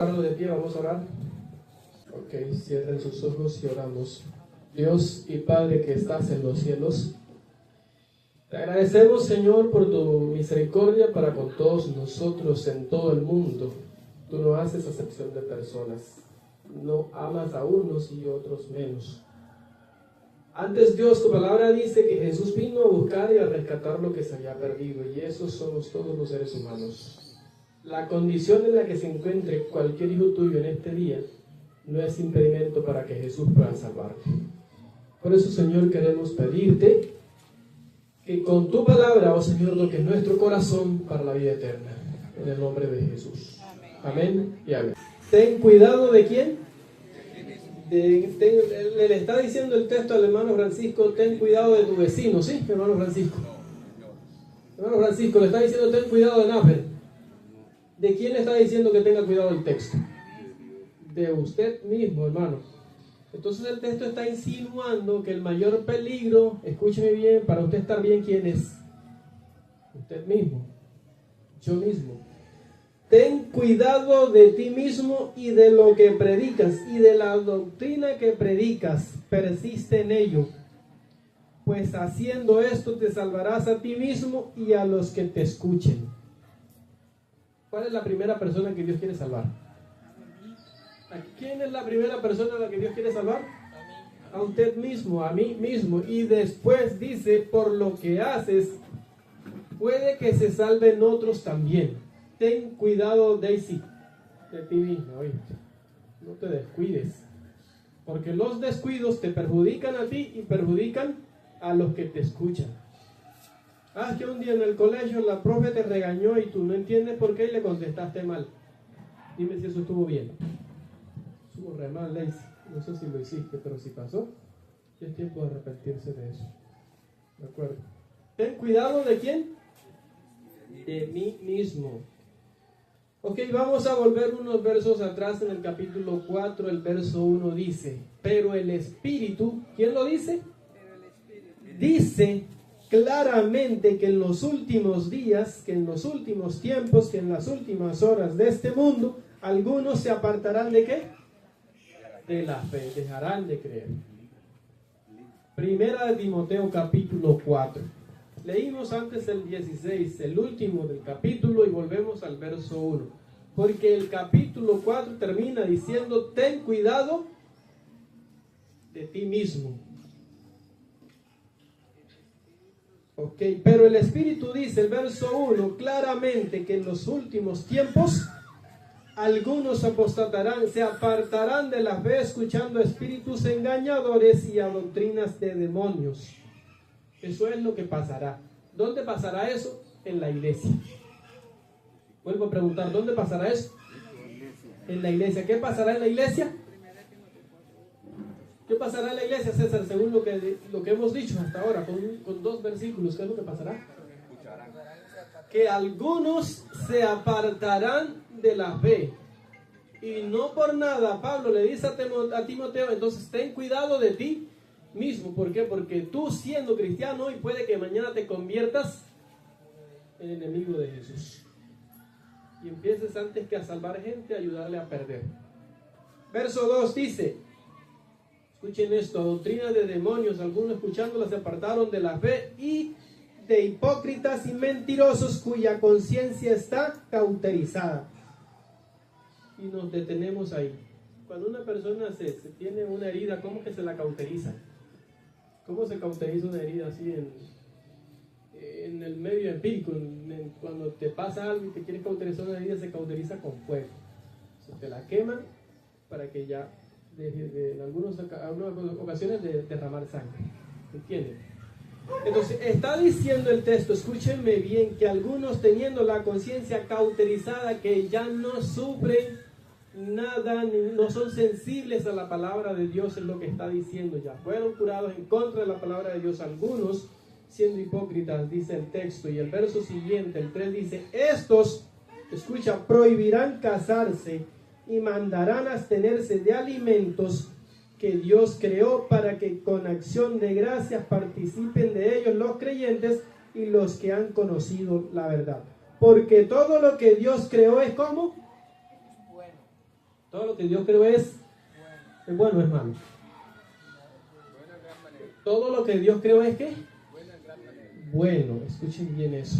De pie, vamos a orar. Ok, cierren sus ojos y oramos. Dios y Padre que estás en los cielos, te agradecemos, Señor, por tu misericordia para con todos nosotros en todo el mundo. Tú no haces acepción de personas, no amas a unos y otros menos. Antes, Dios, tu palabra dice que Jesús vino a buscar y a rescatar lo que se había perdido, y esos somos todos los seres humanos. La condición en la que se encuentre cualquier hijo tuyo en este día no es impedimento para que Jesús pueda salvarte. Por eso, Señor, queremos pedirte que con tu palabra, oh Señor, toques nuestro corazón para la vida eterna. En el nombre de Jesús. Amén y amén. Ten cuidado de quién. Le está diciendo el texto al hermano Francisco, ten cuidado de tu vecino, ¿sí, hermano Francisco? Hermano Francisco, le está diciendo ten cuidado de Nafer. ¿De quién le está diciendo que tenga cuidado el texto? De usted mismo, hermano. Entonces el texto está insinuando que el mayor peligro, escúcheme bien, para usted estar bien, ¿quién es? Usted mismo, yo mismo. Ten cuidado de ti mismo y de lo que predicas y de la doctrina que predicas, persiste en ello. Pues haciendo esto te salvarás a ti mismo y a los que te escuchen. ¿Cuál es la primera persona que Dios quiere salvar? ¿A quién es la primera persona a la que Dios quiere salvar? A usted mismo, a mí mismo. Y después dice, por lo que haces, puede que se salven otros también. Ten cuidado, Daisy, de ti mismo. Oye, no te descuides. Porque los descuidos te perjudican a ti y perjudican a los que te escuchan. Que un día en el colegio la profe te regañó y tú no entiendes por qué y le contestaste mal. Dime si eso estuvo bien. Estuvo re mal, Lazy. No sé si lo hiciste, pero si pasó, ya es tiempo de arrepentirse de eso. ¿De acuerdo? Ten cuidado de quién. De mí mismo. Ok, vamos a volver unos versos atrás en el capítulo 4, el verso 1 dice, pero el Espíritu, ¿quién lo dice? Dice claramente que en los últimos días, que en los últimos tiempos, que en las últimas horas de este mundo, algunos se apartarán ¿de qué? De la fe, dejarán de creer. Primera de Timoteo capítulo 4. Leímos antes el 16, el último del capítulo, y volvemos al verso 1. Porque el capítulo 4 termina diciendo, ten cuidado de ti mismo. Ok, pero el Espíritu dice, el verso 1, claramente que en los últimos tiempos algunos apostatarán, se apartarán de la fe escuchando espíritus engañadores y a doctrinas de demonios. Eso es lo que pasará. ¿Dónde pasará eso? En la iglesia. Vuelvo a preguntar, ¿dónde pasará eso? En la iglesia. ¿Qué pasará en la iglesia? ¿Qué pasará en la iglesia, César? Según lo que hemos dicho hasta ahora, con dos versículos, ¿qué es lo que pasará? Que algunos se apartarán de la fe. Y no por nada, Pablo le dice a Timoteo, entonces ten cuidado de ti mismo. ¿Por qué? Porque tú siendo cristiano hoy puede que mañana te conviertas en enemigo de Jesús. Y empieces antes que a salvar gente, a ayudarle a perder. Verso 2 dice, escuchen esto, doctrina de demonios, algunos escuchándola se apartaron de la fe y de hipócritas y mentirosos cuya conciencia está cauterizada. Y nos detenemos ahí. Cuando una persona se tiene una herida, ¿cómo que se la cauteriza? ¿Cómo se cauteriza una herida así en el medio empírico? Cuando te pasa algo y te quieres cauterizar una herida, se cauteriza con fuego. Se te la queman para que ya en algunas ocasiones de derramar sangre. ¿Entienden? Entonces está diciendo el texto, escúchenme bien, que algunos teniendo la conciencia cauterizada, que ya no sufren nada, no son sensibles a la palabra de Dios, es lo que está diciendo, ya fueron curados en contra de la palabra de Dios, algunos siendo hipócritas, dice el texto. Y el verso siguiente, el 3 dice, estos, escucha, prohibirán casarse y mandarán abstenerse de alimentos que Dios creó para que con acción de gracias participen de ellos los creyentes y los que han conocido la verdad. Porque todo lo que Dios creó es como Todo lo que Dios creó es bueno o es malo. Todo lo que Dios creó es ¿qué? Bueno, escuchen bien eso.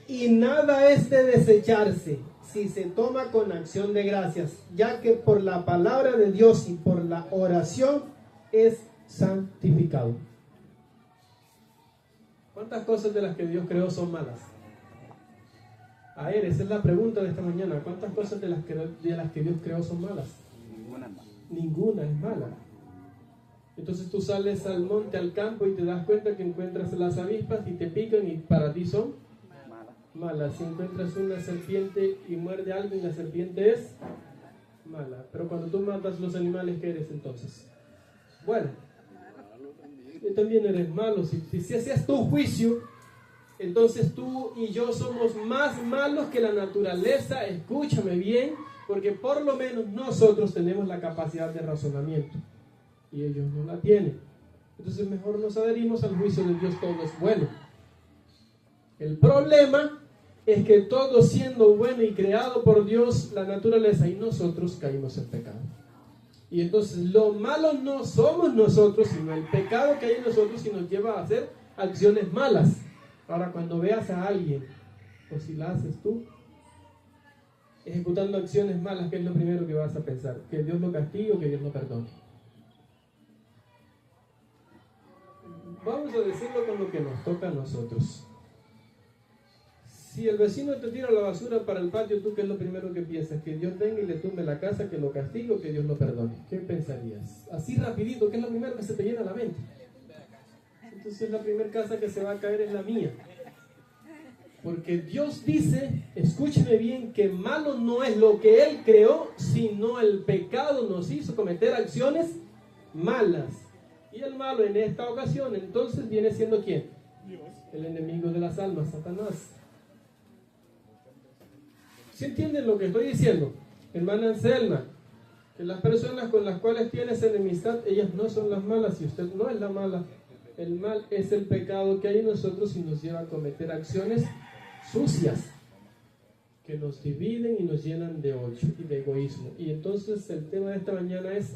Y nada es de desecharse si se toma con acción de gracias, ya que por la palabra de Dios y por la oración es santificado. ¿Cuántas cosas de las que Dios creó son malas? A ver, esa es la pregunta de esta mañana. ¿Cuántas cosas de las que Dios creó son malas? Ninguna es mala. Ninguna es mala. Entonces tú sales al monte, al campo y te das cuenta que encuentras las avispas y te pican y para ti son malas. Si encuentras una serpiente y muerde a alguien, la serpiente es mala. Pero cuando tú matas los animales, ¿qué eres entonces? Bueno, tú también eres malo. Si hacías tu juicio, entonces tú y yo somos más malos que la naturaleza. Escúchame bien, porque por lo menos nosotros tenemos la capacidad de razonamiento y ellos no la tienen. Entonces mejor nos adherimos al juicio de Dios, todo es bueno. El problema es que todo siendo bueno y creado por Dios, la naturaleza y nosotros caímos en pecado. Y entonces lo malo no somos nosotros, sino el pecado que hay en nosotros y nos lleva a hacer acciones malas. Ahora, cuando veas a alguien, o si la haces tú, ejecutando acciones malas, ¿qué es lo primero que vas a pensar? ¿Que Dios lo castigue o que Dios lo perdone? Vamos a decirlo con lo que nos toca a nosotros. Si el vecino te tira la basura para el patio, ¿tú qué es lo primero que piensas? ¿Que Dios venga y le tumbe la casa, que lo castigue o que Dios lo perdone? ¿Qué pensarías? Así rapidito, ¿qué es lo primero que se te llena a la mente? Entonces la primera casa que se va a caer es la mía. Porque Dios dice, escúcheme bien, que malo no es lo que Él creó, sino el pecado nos hizo cometer acciones malas. Y el malo en esta ocasión entonces viene siendo ¿quién? Dios. El enemigo de las almas, Satanás. ¿Sí entienden lo que estoy diciendo? Hermana Anselma, que las personas con las cuales tienes enemistad, ellas no son las malas y usted no es la mala. El mal es el pecado que hay en nosotros y nos lleva a cometer acciones sucias que nos dividen y nos llenan de odio y de egoísmo. Y entonces el tema de esta mañana es: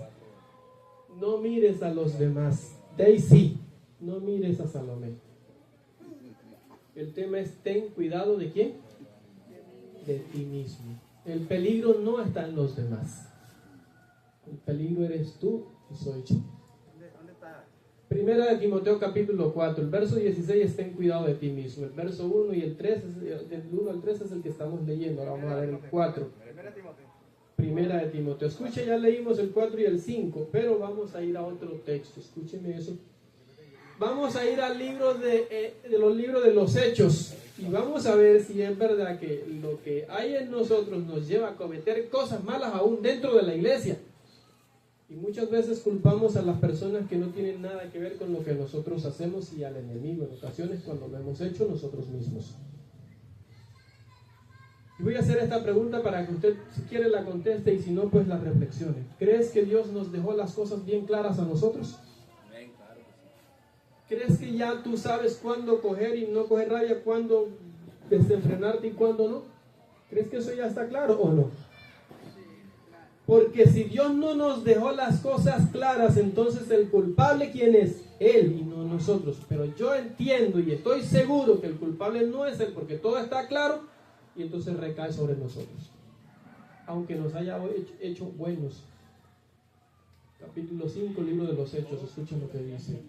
no mires a los demás. Daisy, no mires a Salomé. El tema es: ten cuidado de quién? De ti mismo. El peligro no está en los demás. El peligro eres tú y soy yo. ¿Dónde está? Primera de Timoteo capítulo 4, el verso 16 es: ten cuidado de ti mismo. El verso 1 y el 3, del 1 al 3 es el que estamos leyendo. Ahora vamos a ver el 4. Primera de Timoteo. Escuche, ya leímos el 4 y el 5, pero vamos a ir a otro texto. Escúcheme eso. Vamos a ir al libro de los libros de los Hechos y vamos a ver si es verdad que lo que hay en nosotros nos lleva a cometer cosas malas aún dentro de la iglesia. Y muchas veces culpamos a las personas que no tienen nada que ver con lo que nosotros hacemos y al enemigo en ocasiones cuando lo hemos hecho nosotros mismos. Y voy a hacer esta pregunta para que usted, si quiere, la conteste y si no, pues la reflexione. ¿Crees que Dios nos dejó las cosas bien claras a nosotros? ¿Crees que ya tú sabes cuándo coger y no coger rabia, cuándo desenfrenarte y cuándo no? ¿Crees que eso ya está claro o no? Porque si Dios no nos dejó las cosas claras, entonces el culpable, ¿quién es? Él y no nosotros. Pero yo entiendo y estoy seguro que el culpable no es Él, porque todo está claro y entonces recae sobre nosotros. Aunque nos haya hecho buenos. Capítulo 5, libro de los Hechos, escuchen lo que dice.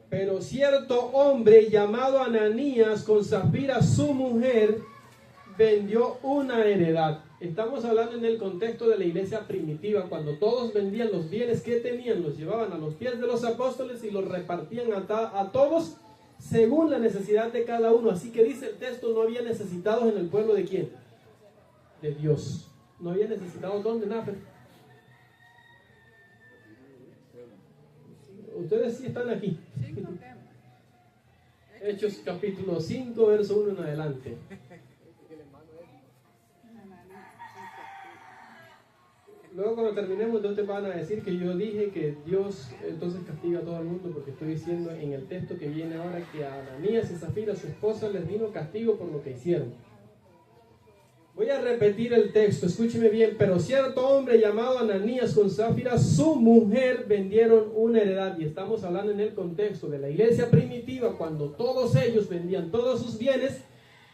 Pero cierto hombre llamado Ananías, con Zafira su mujer, vendió una heredad. Estamos hablando en el contexto de la iglesia primitiva, cuando todos vendían los bienes que tenían, los llevaban a los pies de los apóstoles y los repartían a todos según la necesidad de cada uno. Así que dice el texto, no había necesitados en el pueblo de ¿quién? De Dios. No había necesitados ¿dónde? Nafer. Ustedes sí están aquí. Hechos capítulo 5, verso 1 en adelante. Luego cuando terminemos, entonces van a decir que yo dije que Dios entonces castiga a todo el mundo, porque estoy diciendo en el texto que viene ahora que a Ananías y Zafira, su esposa, les vino castigo por lo que hicieron. Voy Voy a repetir el texto, escúcheme bien. Pero cierto hombre llamado Ananías con Zafira, su mujer, vendieron una heredad. Y estamos hablando en el contexto de la iglesia primitiva, cuando todos ellos vendían todos sus bienes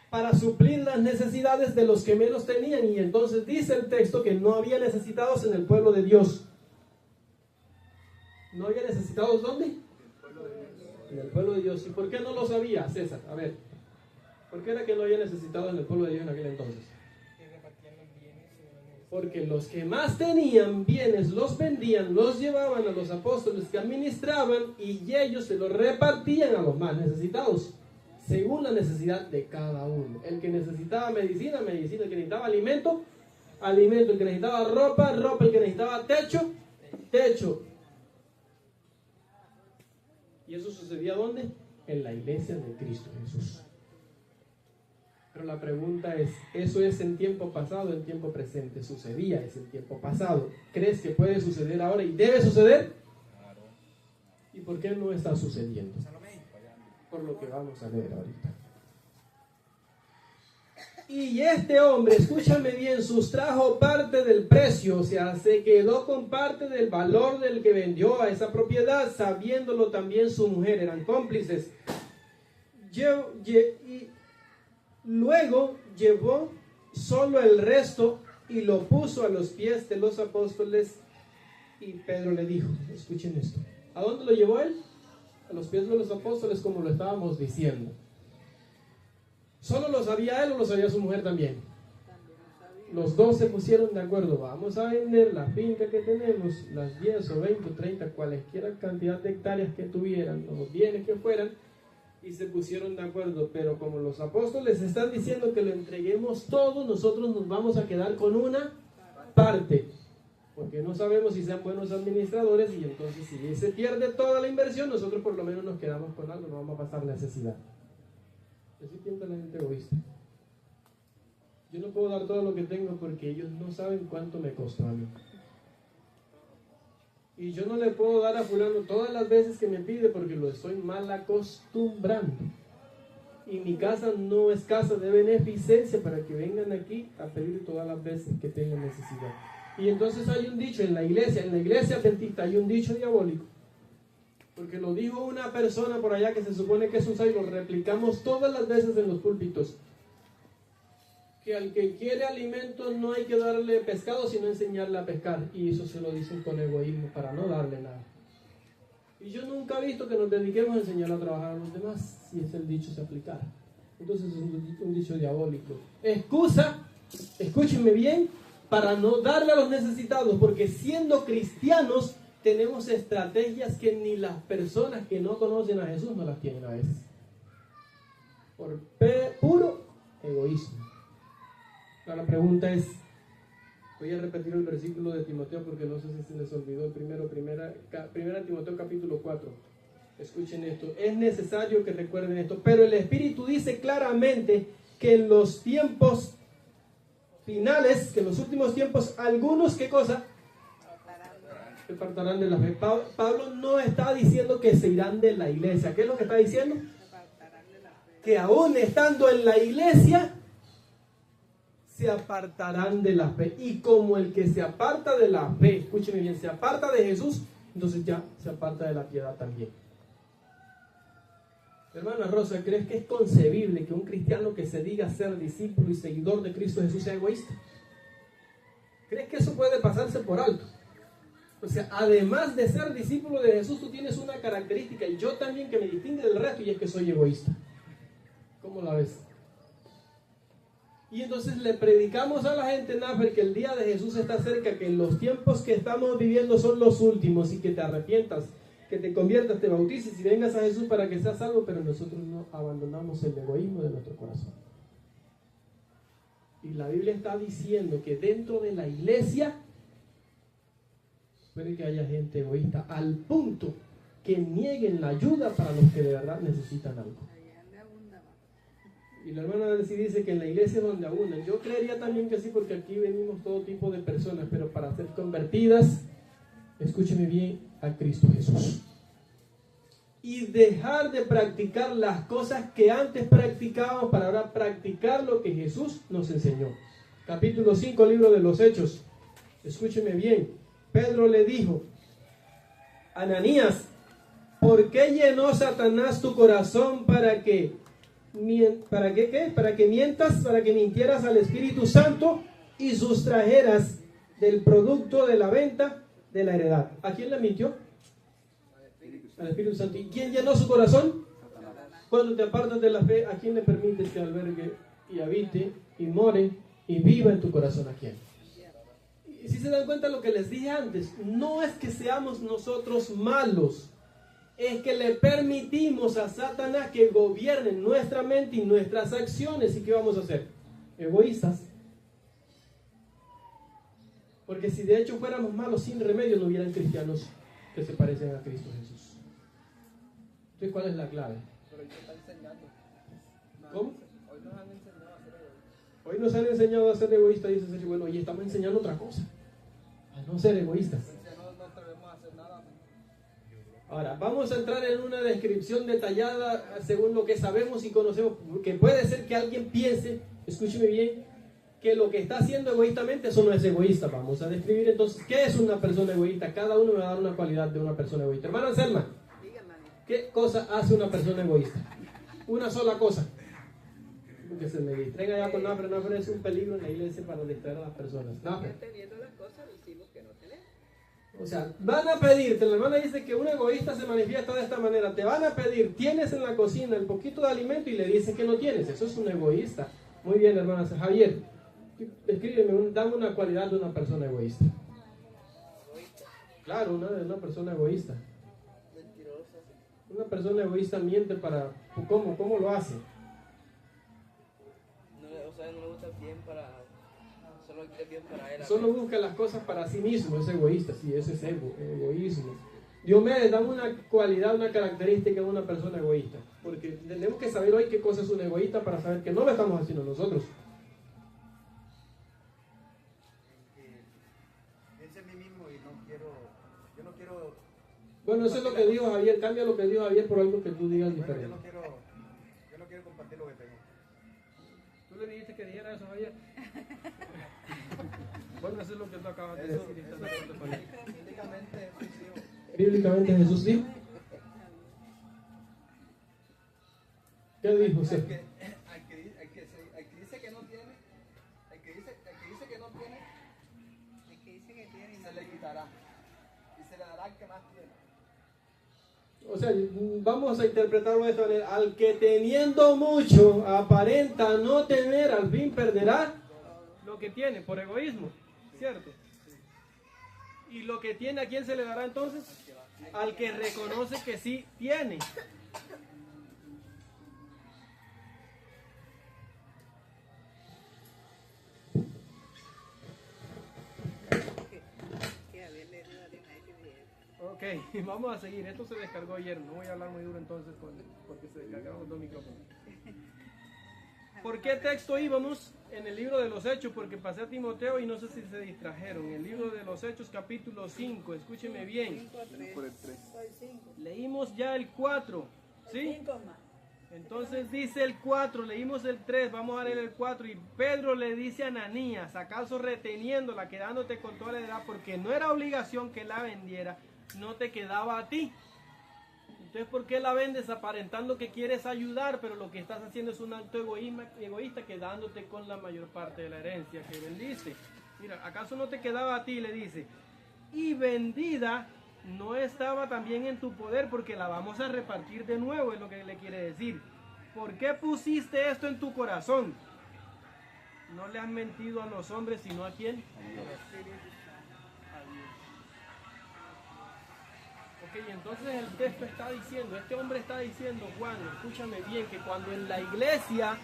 para suplir las necesidades de los que menos tenían. Y entonces dice el texto que no había necesitados en el pueblo de Dios. ¿No había necesitados dónde? En el pueblo de Dios. ¿Y por qué no lo sabía, César? A ver, ¿por qué era que no había necesitados en el pueblo de Dios en aquel entonces? Porque los que más tenían bienes los vendían, los llevaban a los apóstoles que administraban y ellos se los repartían a los más necesitados, según la necesidad de cada uno. El que necesitaba medicina, medicina. El que necesitaba alimento, alimento. El que necesitaba ropa, ropa. El que necesitaba techo, techo. ¿Y eso sucedía dónde? En la iglesia de Cristo Jesús. Pero la pregunta es, ¿eso es en tiempo pasado o en tiempo presente? Sucedía, es en tiempo pasado. ¿Crees que puede suceder ahora y debe suceder? ¿Y por qué no está sucediendo? Por lo que vamos a leer ahorita. Y este hombre, escúchame bien, sustrajo parte del precio, o sea, se quedó con parte del valor del que vendió a esa propiedad, sabiéndolo también su mujer, eran cómplices. Y luego llevó solo el resto y lo puso a los pies de los apóstoles. Y Pedro le dijo, escuchen esto, ¿a dónde lo llevó él? A los pies de los apóstoles, como lo estábamos diciendo. ¿Solo lo sabía él o lo sabía su mujer también? Los dos se pusieron de acuerdo, vamos a vender la finca que tenemos, las 10 o 20 o 30, cualesquiera cantidad de hectáreas que tuvieran, los bienes que fueran, y se pusieron de acuerdo. Pero como los apóstoles están diciendo que lo entreguemos todo, nosotros nos vamos a quedar con una parte, porque no sabemos si sean buenos administradores, y entonces si se pierde toda la inversión, nosotros por lo menos nos quedamos con algo, no vamos a pasar necesidad. Así piensa la gente egoísta. Yo no puedo dar todo lo que tengo porque ellos no saben cuánto me costó a mí. Y yo no le puedo dar a fulano todas las veces que me pide porque lo estoy mal acostumbrando. Y mi casa no es casa de beneficencia para que vengan aquí a pedir todas las veces que tengan necesidad. Y entonces hay un dicho en la iglesia adventista, hay un dicho diabólico. Porque lo dijo una persona por allá que se supone que es un sabio, lo replicamos todas las veces en los púlpitos. Que al que quiere alimento no hay que darle pescado, sino enseñarle a pescar. Y eso se lo dicen con egoísmo, para no darle nada. Y yo nunca he visto que nos dediquemos a enseñar a trabajar a los demás, si es el dicho se aplicara. Entonces es un dicho diabólico. Excusa, escúchenme bien, para no darle a los necesitados, porque siendo cristianos tenemos estrategias que ni las personas que no conocen a Jesús no las tienen a veces. Por puro egoísmo. Ahora la pregunta es, voy a repetir el versículo de Timoteo porque no sé si se les olvidó el primera Timoteo capítulo 4. Escuchen esto, es necesario que recuerden esto, pero el Espíritu dice claramente que en los tiempos finales, que en los últimos tiempos, algunos, ¿qué cosa? Se apartarán de la fe. Pablo no está diciendo que se irán de la iglesia. ¿Qué es lo que está diciendo? Que aún estando en la iglesia, se apartarán de la fe. Y como el que se aparta de la fe, escúcheme bien, se aparta de Jesús, entonces ya se aparta de la piedad también. Hermana Rosa, ¿crees que es concebible que un cristiano que se diga ser discípulo y seguidor de Cristo Jesús sea egoísta? ¿Crees que eso puede pasarse por alto? O sea, además de ser discípulo de Jesús, tú tienes una característica, y yo también, que me distingue del resto, y es que soy egoísta. ¿Cómo la ves? Y entonces le predicamos a la gente, Nafer, que el día de Jesús está cerca, que los tiempos que estamos viviendo son los últimos, y que te arrepientas, que te conviertas, te bautices y vengas a Jesús para que seas salvo, pero nosotros no abandonamos el egoísmo de nuestro corazón. Y la Biblia está diciendo que dentro de la iglesia puede que haya gente egoísta al punto que nieguen la ayuda para los que de verdad necesitan algo. Y la hermana Nancy dice que en la iglesia es donde abundan. Yo creería también que sí, porque aquí venimos todo tipo de personas, pero para ser convertidas, escúcheme bien, a Cristo Jesús. Y dejar de practicar las cosas que antes practicábamos para ahora practicar lo que Jesús nos enseñó. capítulo 5, libro de los Hechos. Escúcheme bien. Pedro le dijo: Ananías, ¿por qué llenó Satanás tu corazón para que mientas, para que mintieras al Espíritu Santo y sustrajeras del producto de la venta de la heredad? ¿A quién le mintió? Al Espíritu Santo. ¿Y quién llenó su corazón? Cuando te apartas de la fe, ¿a quién le permites que albergue y habite y more y viva en tu corazón? ¿A quién? Y si se dan cuenta de lo que les dije antes, no es que seamos nosotros malos, es que le permitimos a Satanás que gobierne nuestra mente y nuestras acciones. ¿Y qué vamos a hacer? Egoístas. Porque si de hecho fuéramos malos sin remedio, no hubieran cristianos que se parecen a Cristo Jesús. Entonces, ¿cuál es la clave? Pero hoy te está enseñando. ¿Cómo? Hoy nos han enseñado a ser egoístas. Hoy nos han enseñado a ser egoístas, dice Sergio. Bueno, y estamos enseñando otra cosa, a no ser egoístas. No atrevemos a hacer nada. Ahora, vamos a entrar en una descripción detallada según lo que sabemos y conocemos, que puede ser que alguien piense, escúcheme bien, que lo que está haciendo egoístamente, eso no es egoísta. Vamos a describir entonces qué es una persona egoísta. Cada uno me va a dar una cualidad de una persona egoísta. Hermana Selma, ¿qué cosa hace una persona egoísta? Una sola cosa. Que se me distraiga ya con Nafre. Nafre es un peligro en la iglesia para distraer a las personas. Nafre. Teniendo las cosas, decimos que no tenemos. O sea, van a pedirte, la hermana dice que un egoísta se manifiesta de esta manera. Te van a pedir, tienes en la cocina el poquito de alimento y le dices que no tienes. Eso es un egoísta. Muy bien, hermana Javier, descríbeme, dame una cualidad de una persona egoísta. Claro, una persona egoísta. Mentirosa. Una persona egoísta miente para... ¿Cómo lo hace? No le gusta bien para... Solo quiere bien para él. Solo busca las cosas para sí mismo, es egoísta. Sí, eso es egoísmo. Diomedes, dame una cualidad, una característica de una persona egoísta. Porque tenemos que saber hoy qué cosa es un egoísta para saber que no lo estamos haciendo nosotros. Pienso en mí mismo y yo no quiero... Bueno, eso es lo que dijo Javier. Cambia lo que dijo Javier por algo que tú digas Bueno, diferente. yo no quiero compartir lo que tengo. ¿Tú le dijiste que dijera eso, Javier? Bueno, eso es lo que tú acabas de decir. ¿Estás de acuerdo con él? Bíblicamente, sí, sí. Bíblicamente Jesús dijo. ¿Qué dijo usted? Al que dice que no tiene, el que dice que no tiene, El que dice que tiene. se le quitará. Y se le dará al que más tiene. O sea, vamos a interpretarlo de esta manera. Al que teniendo mucho aparenta no tener, al fin perderá lo que tiene por egoísmo, ¿cierto? Y lo que tiene, ¿a quién se le dará entonces? Al que reconoce que sí tiene. Ok, vamos a seguir. Esto se descargó ayer. No voy a hablar muy duro entonces porque se descargaron los dos micrófonos. ¿Por qué texto íbamos? En el libro de los Hechos, porque pasé a Timoteo y no sé si se distrajeron. El libro de los Hechos, capítulo 5. Escúcheme bien. Por el 3. Leímos ya el 4. ¿Sí? Entonces dice el 4, leímos el 3, vamos a leer el 4. Y Pedro le dice a Ananías: ¿acaso reteniéndola, quedándote con toda la heredad? Porque no era obligación que la vendiera, no te quedaba a ti. Entonces, ¿por qué la vendes aparentando que quieres ayudar, pero lo que estás haciendo es un acto egoísta, quedándote con la mayor parte de la herencia que vendiste? Mira, ¿acaso no te quedaba a ti? Le dice. Y vendida no estaba también en tu poder, porque la vamos a repartir de nuevo, es lo que le quiere decir. ¿Por qué pusiste esto en tu corazón? No le has mentido a los hombres, sino a quién. Ok, entonces el texto está diciendo, este hombre está diciendo, Juan, escúchame bien, que cuando en la iglesia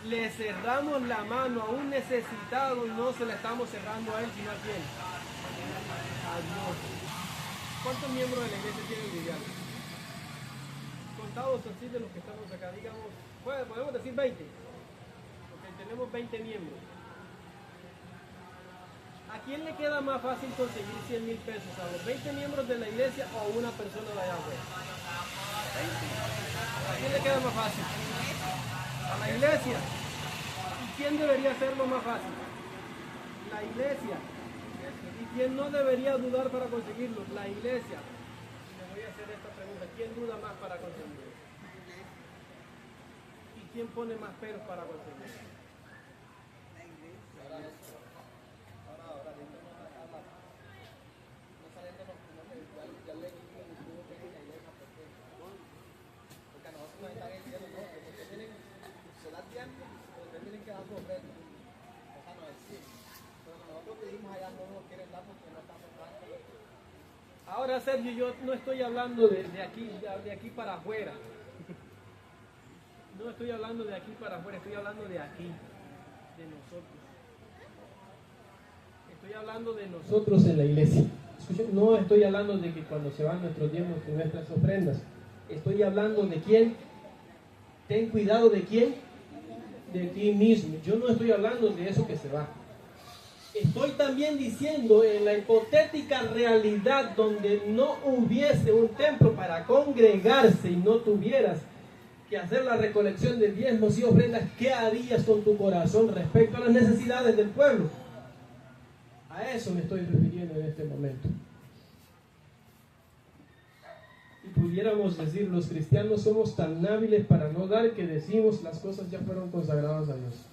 le cerramos la mano a un necesitado, no se la estamos cerrando a él, sino a quién. A Dios. ¿Cuántos miembros de la iglesia tienen Viviana? Contados así de los que estamos acá, digamos, podemos decir 20, porque tenemos 20 miembros. ¿A quién le queda más fácil conseguir 100,000 pesos? ¿A los 20 miembros de la iglesia o a una persona de allá afuera? ¿A quién le queda más fácil? A la iglesia. quién debería hacerlo más fácil? La iglesia. ¿Y quién no debería dudar para conseguirlo? La iglesia. Le voy a hacer esta pregunta. ¿Quién duda más para conseguirlo? ¿Y quién pone más peros para conseguirlo? Ahora, Sergio, yo no estoy hablando de aquí para afuera. No estoy hablando de aquí para afuera, estoy hablando de aquí, de nosotros. Estoy hablando de nosotros en la iglesia. Escuchen, no estoy hablando de que cuando se van nuestros diezmos y nuestras ofrendas. Estoy hablando de quién. Ten cuidado de quién. De ti mismo. Yo no estoy hablando de eso que se va. Estoy también diciendo en la hipotética realidad donde no hubiese un templo para congregarse y no tuvieras que hacer la recolección de diezmos y ofrendas, ¿qué harías con tu corazón respecto a las necesidades del pueblo? A eso me estoy refiriendo en este momento. Y pudiéramos decir, los cristianos somos tan hábiles para no dar que decimos las cosas ya fueron consagradas a Dios.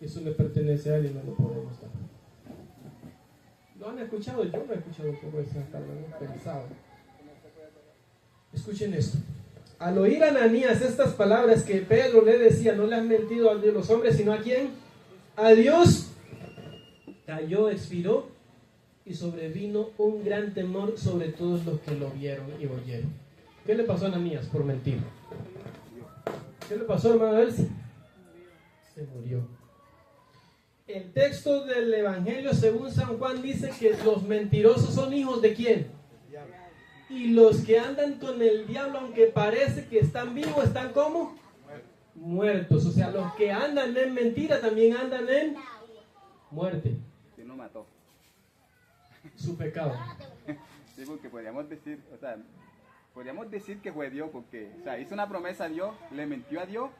Eso le pertenece a Él y no lo podemos dar. ¿Lo han escuchado? Yo lo he escuchado un poco esa tarde, no he pensado. Escuchen esto. Al oír a Ananías estas palabras que Pedro le decía, no le has mentido a los hombres, sino a quién, a Dios, cayó, expiró y sobrevino un gran temor sobre todos los que lo vieron y oyeron. ¿Qué le pasó a Ananías por mentir? ¿Qué le pasó, hermano Elsie? Se murió. El texto del Evangelio según San Juan dice que los mentirosos son hijos de ¿quién? Y los que andan con el diablo, aunque parece que están vivos, están ¿cómo? Muertos. O sea, los que andan en mentira también andan en muerte. Si no mató. Su pecado. Sí, porque podríamos decir que fue Dios, porque hizo una promesa a Dios, le mintió a Dios,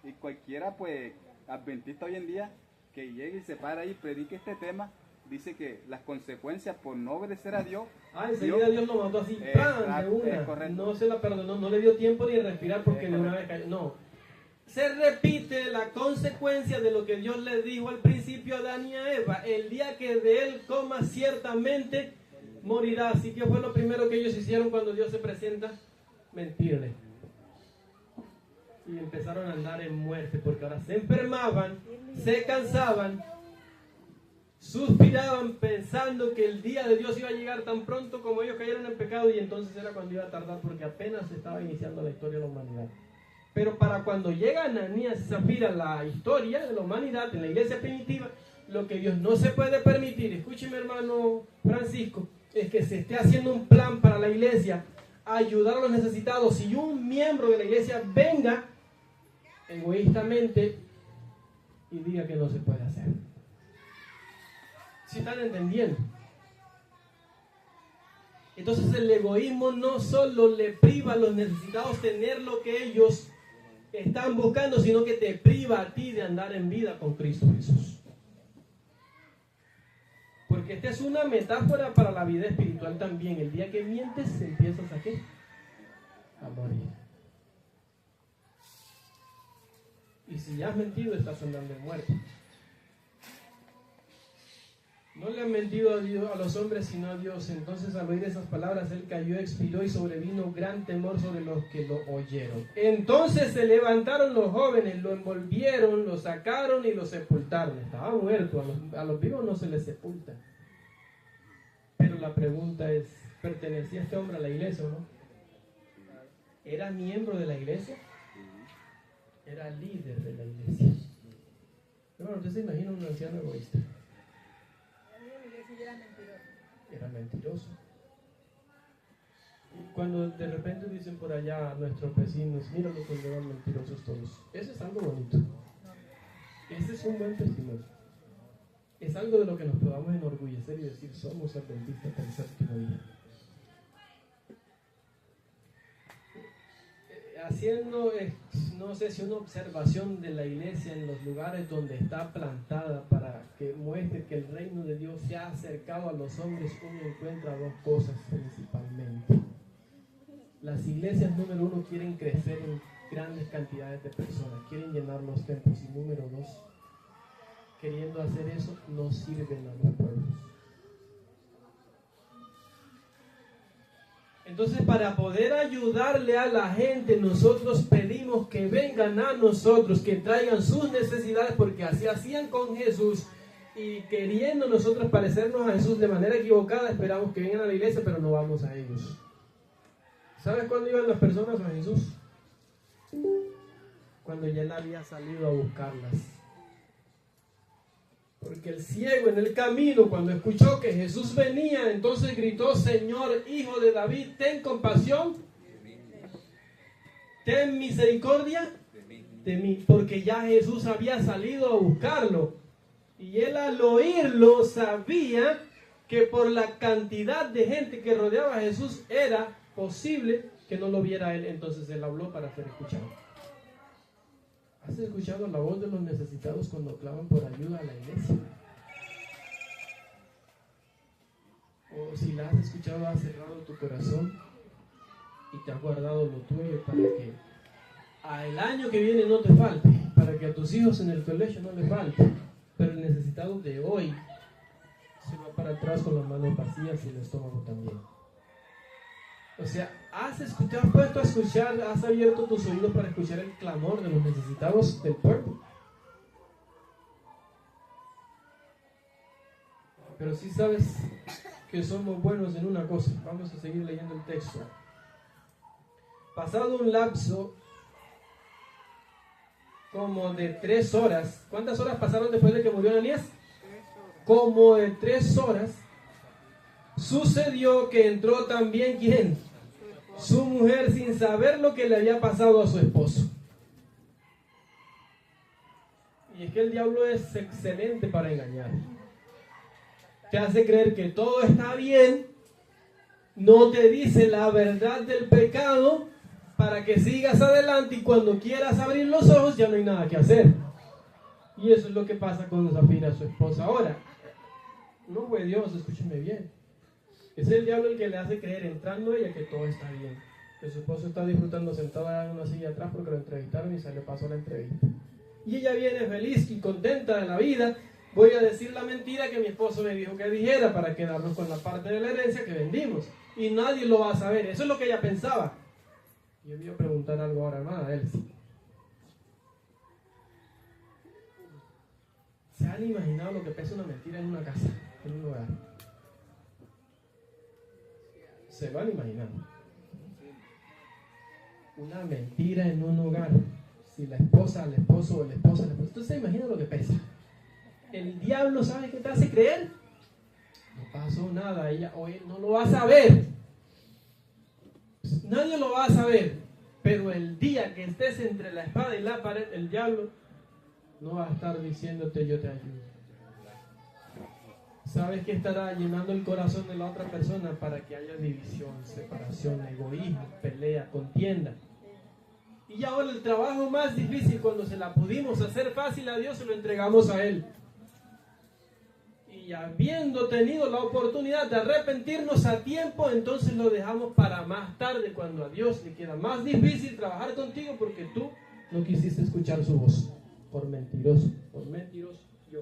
y cualquiera pues adventista hoy en día que llegue y se para ahí y predique este tema, dice que las consecuencias por no obedecer a Dios, enseguida Dios lo mató así, ¡pam! De una. No se la perdonó, no le dio tiempo ni de respirar porque de una vez cayó. No. Se repite la consecuencia de lo que Dios le dijo al principio a Adán y a Eva: el día que de él coma ciertamente morirá. Así que fue lo primero que ellos hicieron cuando Dios se presenta: mentirle. Y empezaron a andar en muerte, porque ahora se enfermaban, se cansaban, suspiraban pensando que el día de Dios iba a llegar tan pronto como ellos cayeron en pecado, y entonces era cuando iba a tardar, porque apenas se estaba iniciando la historia de la humanidad. Pero para cuando llega Ananías y Zafira, la historia de la humanidad en la iglesia primitiva, lo que Dios no se puede permitir, escúcheme hermano Francisco, es que se esté haciendo un plan para la iglesia, ayudar a los necesitados, y un miembro de la iglesia venga egoístamente y diga que no se puede hacer. ¿Sí están entendiendo? Entonces el egoísmo no solo le priva a los necesitados tener lo que ellos están buscando, sino que te priva a ti de andar en vida con Cristo Jesús. Porque esta es una metáfora para la vida espiritual también. El día que mientes, empiezas a ¿qué? A morir. Y si ya has mentido, estás andando en muerte. No le han mentido a Dios, a los hombres, sino a Dios. Entonces, al oír esas palabras, él cayó, expiró, y sobrevino gran temor sobre los que lo oyeron. Entonces se levantaron los jóvenes, lo envolvieron, lo sacaron y lo sepultaron. Estaba muerto, a los vivos no se les sepulta. Pero la pregunta es, ¿pertenecía este hombre a la iglesia o no? ¿Era miembro de la iglesia? Era líder de la iglesia. Bueno, usted se imagina un anciano egoísta. Era mentiroso. Y cuando de repente dicen por allá a nuestros vecinos, míralo cuando eran mentirosos todos. Eso es algo bonito. Ese es un buen testimonio. Es algo de lo que nos podamos enorgullecer y decir, somos adventistas del séptimo día. diciendo es, no sé si una observación de la iglesia en los lugares donde está plantada para que muestre que el reino de Dios se ha acercado a los hombres. Uno encuentra dos cosas principalmente. Las iglesias, número uno, quieren crecer en grandes cantidades de personas, quieren llenar los templos, y número dos, queriendo hacer eso, no sirven a los pueblos. Entonces, para poder ayudarle a la gente, nosotros pedimos que vengan a nosotros, que traigan sus necesidades, porque así hacían con Jesús, y queriendo nosotros parecernos a Jesús de manera equivocada, esperamos que vengan a la iglesia, pero no vamos a ellos. ¿Sabes cuándo iban las personas a Jesús? Cuando ya él había salido a buscarlas. Porque el ciego en el camino, cuando escuchó que Jesús venía, entonces gritó: Señor, Hijo de David, ten compasión, ten misericordia de mí. Porque ya Jesús había salido a buscarlo. Y él, al oírlo, sabía que por la cantidad de gente que rodeaba a Jesús era posible que no lo viera él. Entonces él habló para ser escuchado. ¿Has escuchado la voz de los necesitados cuando claman por ayuda a la iglesia? O si la has escuchado, has cerrado tu corazón y te has guardado lo tuyo para que al año que viene no te falte, para que a tus hijos en el colegio no les falte. Pero el necesitado de hoy se va para atrás con las manos vacías y el estómago también. O sea, te has puesto a escuchar, has abierto tus oídos para escuchar el clamor de los necesitados del pueblo. Pero sí sabes que somos buenos en una cosa. Vamos a seguir leyendo el texto. Pasado un lapso como de 3 horas. ¿Cuántas horas pasaron después de que murió Ananías? 3 horas. Como de 3 horas. Sucedió que entró también ¿quién? Su mujer, sin saber lo que le había pasado a su esposo. Y es que el diablo es excelente para engañar. Te hace creer que todo está bien, no te dice la verdad del pecado para que sigas adelante, y cuando quieras abrir los ojos ya no hay nada que hacer. Y eso es lo que pasa con Zafira, su esposa. Ahora, no fue Dios, escúcheme bien. Es el diablo el que le hace creer, entrando ella, que todo está bien, que su esposo está disfrutando sentado en una silla atrás porque lo entrevistaron y se le pasó la entrevista. Y ella viene feliz y contenta de la vida. Voy a decir la mentira que mi esposo me dijo que dijera para quedarnos con la parte de la herencia que vendimos. Y nadie lo va a saber. Eso es lo que ella pensaba. Y yo voy a preguntar algo ahora más a él. ¿Se han imaginado lo que pesa una mentira en una casa, en un hogar? Se van imaginando. Una mentira en un hogar. Si la esposa al esposo o el esposo a la esposa. ¿Usted se imagina lo que pesa? El diablo, ¿sabe qué te hace creer? No pasó nada, ella o él no lo va a saber. Nadie lo va a saber. Pero el día que estés entre la espada y la pared, el diablo no va a estar diciéndote yo te ayudo. ¿Sabes que estará llenando el corazón de la otra persona para que haya división, separación, egoísmo, pelea, contienda? Y ahora el trabajo más difícil, cuando se la pudimos hacer fácil a Dios, se lo entregamos a Él. Y habiendo tenido la oportunidad de arrepentirnos a tiempo, entonces lo dejamos para más tarde, cuando a Dios le queda más difícil trabajar contigo porque tú no quisiste escuchar su voz. Por mentiroso yo.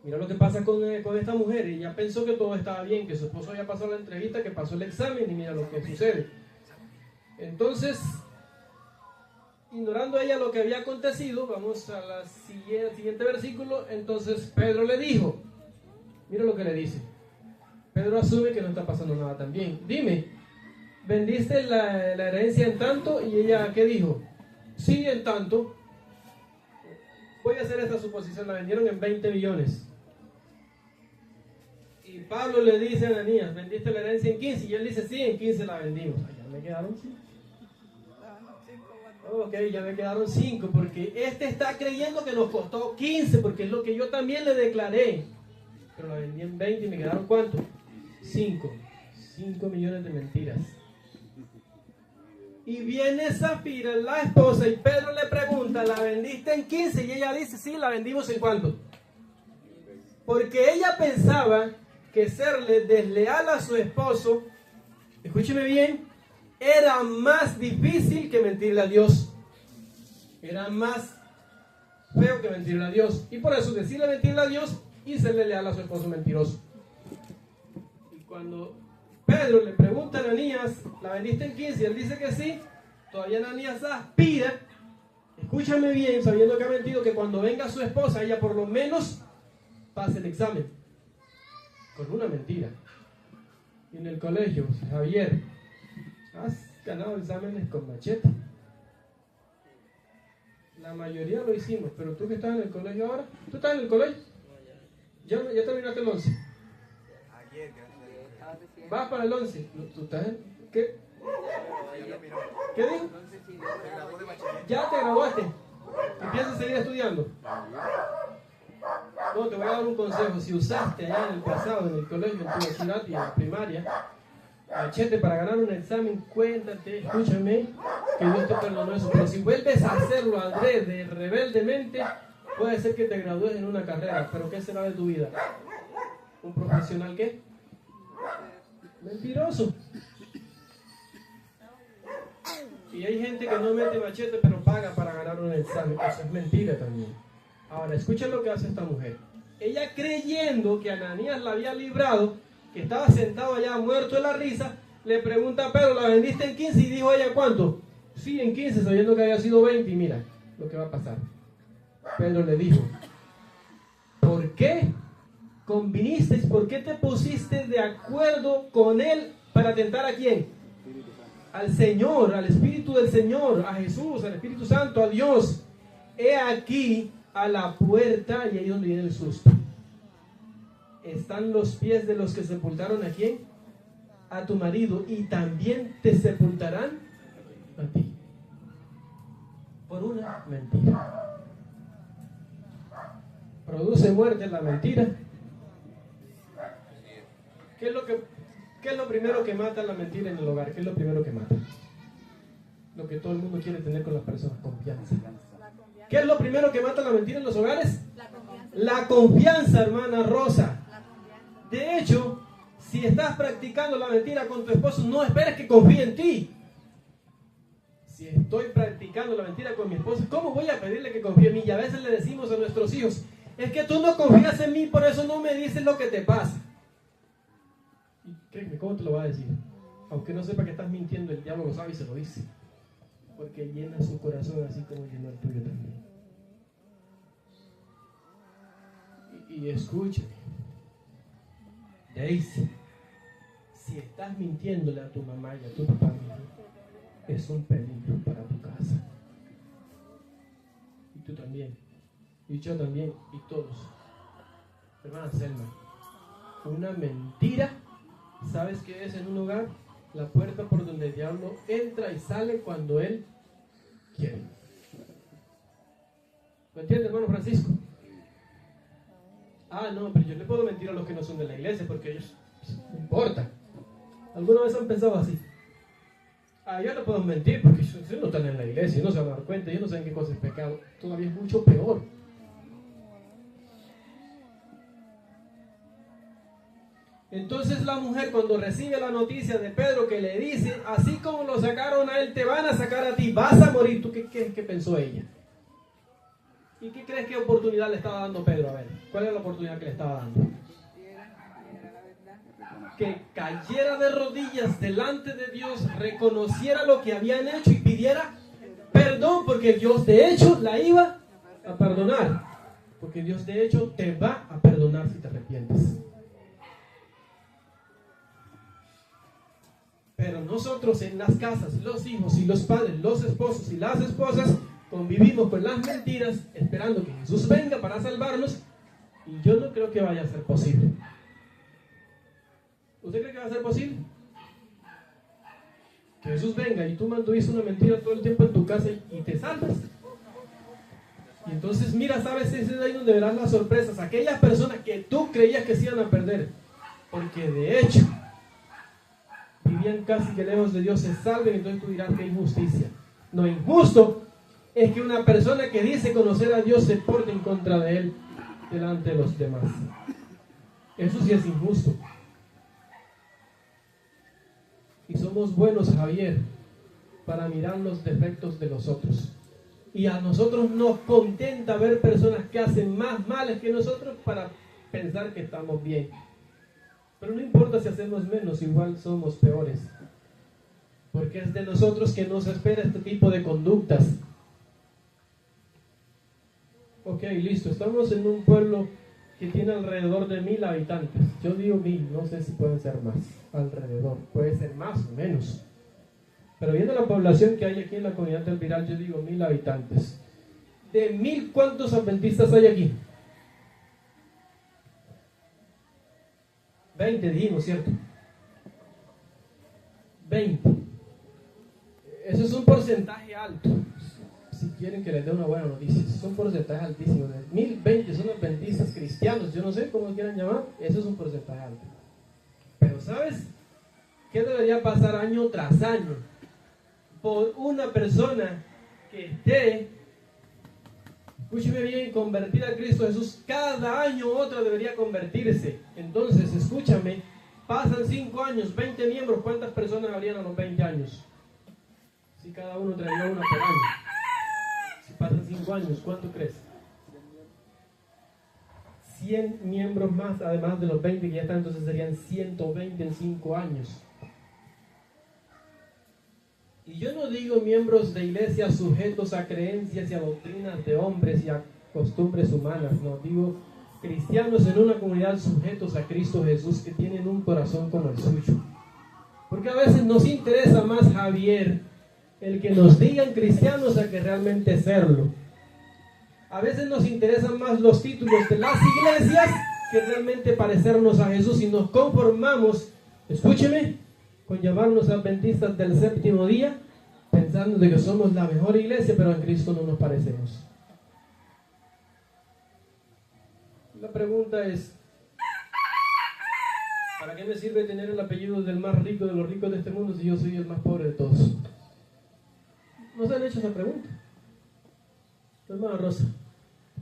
Mira lo que pasa con esta mujer. Ella pensó que todo estaba bien, que su esposo había pasado la entrevista, que pasó el examen, y mira lo que sucede. Entonces, ignorando ella lo que había acontecido, vamos a la siguiente versículo. Entonces Pedro le dijo, mira lo que le dice. Pedro asume que no está pasando nada tan bien. Dime, ¿vendiste la herencia en tanto? Y ella, ¿qué dijo? Sí, en tanto. Voy a hacer esta suposición, la vendieron en 20 millones. Y Pablo le dice a Ananías, ¿vendiste la herencia en 15? Y él dice, sí, en 15 la vendimos. Ya me quedaron 5. Ok, ya me quedaron 5, porque este está creyendo que nos costó 15, porque es lo que yo también le declaré. Pero la vendí en 20 y me quedaron ¿cuánto? 5 millones de mentiras. Y viene Zafira, la esposa, y Pedro le pregunta, ¿la vendiste en 15? Y ella dice, sí, la vendimos en ¿cuánto? Porque ella pensaba que serle desleal a su esposo, escúcheme bien, era más difícil que mentirle a Dios. Era más feo que mentirle a Dios. Y por eso decirle mentirle a Dios y serle leal a su esposo mentiroso. Y cuando Pedro le pregunta a Ananías, ¿la vendiste en 15? Y él dice que sí. Todavía Ananías aspira, escúchame bien, sabiendo que ha mentido, que cuando venga su esposa, ella por lo menos pase el examen. Con una mentira. Y en el colegio, Javier, has ganado exámenes con machete. La mayoría lo hicimos, pero tú que estás en el colegio ahora, ¿tú estás en el colegio? ¿Ya terminaste el 11? Ayer, gracias a Dios. ¿Vas para el 11? ¿Tú estás en qué? ¿Qué dijo? Me gradué de bachiller. ¿Ya te graduaste? ¿Empiezas a seguir estudiando? No, te voy a dar un consejo. Si usaste allá en el pasado, en el colegio, en tu vecindad y en la primaria, machete para ganar un examen, cuéntate, escúchame, que Dios te perdonó eso. Pero si vuelves a hacerlo adrede, rebeldemente, puede ser que te gradúes en una carrera. ¿Pero qué será de tu vida? ¿Un profesional qué? Mentiroso. Y hay gente que no mete machete, pero paga para ganar un examen. Eso es mentira también. Ahora, escuchen lo que hace esta mujer. Ella, creyendo que Ananías la había librado, que estaba sentado allá muerto de la risa, le pregunta a Pedro, ¿la vendiste en 15? Y dijo ella, ¿cuánto? Sí, en 15, sabiendo que había sido 20. Y mira lo que va a pasar. Pedro le dijo, ¿por qué convinisteis? ¿Por qué te pusiste de acuerdo con él para tentar a quién? Al Señor, al Espíritu del Señor, a Jesús, al Espíritu Santo, a Dios. He aquí a la puerta, y ahí es donde viene el susto. Están los pies de los que sepultaron a quién? A tu marido, y también te sepultarán a ti. Por una mentira. Produce muerte la mentira. ¿Qué es lo primero que mata la mentira en el hogar? ¿Qué es lo primero que mata? Lo que todo el mundo quiere tener con las personas, confianza. ¿Qué es lo primero que mata la mentira en los hogares? La confianza, hermana Rosa. De hecho, si estás practicando la mentira con tu esposo, no esperes que confíe en ti. Si estoy practicando la mentira con mi esposo, ¿cómo voy a pedirle que confíe en mí? Y a veces le decimos a nuestros hijos, es que tú no confías en mí, por eso no me dices lo que te pasa. Y créeme, ¿cómo te lo va a decir? Aunque no sepa que estás mintiendo, el diablo lo sabe y se lo dice. Porque llena su corazón así como llenó el tuyo también. Y escúchame, Daisy, si estás mintiéndole a tu mamá y a tu papá, es un peligro para tu casa. Y tú también, y yo también, y todos. Hermana Selma, una mentira, ¿sabes qué es en un hogar? La puerta por donde el diablo entra y sale cuando él quiere. ¿Lo entiende, hermano Francisco? Ah, no, pero yo le puedo mentir a los que no son de la iglesia porque ellos no importa. ¿Alguna vez han pensado así? Ah, yo no puedo mentir porque ellos no están en la iglesia, ellos no se van a dar cuenta, ellos no saben qué cosa es pecado. Todavía es mucho peor. Entonces la mujer, cuando recibe la noticia de Pedro que le dice, así como lo sacaron a él, te van a sacar a ti, vas a morir. ¿Tú qué pensó ella? ¿Y qué crees que oportunidad le estaba dando Pedro? A ver, ¿cuál es la oportunidad que le estaba dando? Que cayera de rodillas delante de Dios, reconociera lo que habían hecho y pidiera perdón, porque Dios de hecho la iba a perdonar. Porque Dios de hecho te va a perdonar si te arrepientes. Pero nosotros en las casas, los hijos y los padres, los esposos y las esposas, convivimos con las mentiras esperando que Jesús venga para salvarnos, y yo no creo que vaya a ser posible. ¿Usted cree que va a ser posible? Que Jesús venga y tú mantuviste una mentira todo el tiempo en tu casa y te salvas. Y entonces mira, sabes, ese es ahí donde verás las sorpresas. Aquellas personas que tú creías que se iban a perder, porque de hecho vivían casi que lejos de Dios se salven, entonces tú dirás que injusticia. No, injusto es que una persona que dice conocer a Dios se porte en contra de Él delante de los demás. Eso sí es injusto. Y somos buenos, Javier, para mirar los defectos de los otros. Y a nosotros nos contenta ver personas que hacen más males que nosotros para pensar que estamos bien. Pero no importa si hacemos menos, igual somos peores. Porque es de nosotros que nos espera este tipo de conductas. Ok, listo. Estamos en un pueblo que tiene alrededor de 1000 habitantes. Yo digo 1000, no sé si pueden ser más. Alrededor, puede ser más o menos. Pero viendo la población que hay aquí en la comunidad del Viral, yo digo 1000 habitantes. De 1000, ¿cuántos adventistas hay aquí? 20 dijimos, ¿cierto? 20. Eso es un porcentaje alto. Si quieren que les dé una buena noticia, es un porcentaje altísimo. De 1020 son adventistas cristianos, yo no sé cómo quieran llamar, eso es un porcentaje alto. Pero ¿sabes qué debería pasar año tras año? Por una persona que esté, escúcheme bien, convertida a Cristo Jesús, cada año otra debería convertirse. Entonces, escúchame, pasan 5 años, 20 miembros, ¿cuántas personas habrían a los 20 años? Si cada uno traería una por año. Si pasan 5 años, ¿cuánto crees? 100 miembros más, además de los 20 que ya están, entonces serían 120 en 5 años. Y yo no digo miembros de iglesias sujetos a creencias y a doctrinas de hombres y a costumbres humanas, no, digo cristianos en una comunidad sujetos a Cristo Jesús que tienen un corazón como el suyo. Porque a veces nos interesa más, Javier, el que nos digan cristianos a que realmente serlo. A veces nos interesan más los títulos de las iglesias que realmente parecernos a Jesús, y nos conformamos, escúcheme, con llamarnos adventistas del séptimo día, pensando de que somos la mejor iglesia, pero en Cristo no nos parecemos. La pregunta es, ¿para qué me sirve tener el apellido del más rico de los ricos de este mundo si yo soy el más pobre de todos? ¿No se han hecho esa pregunta? Hermana Rosa,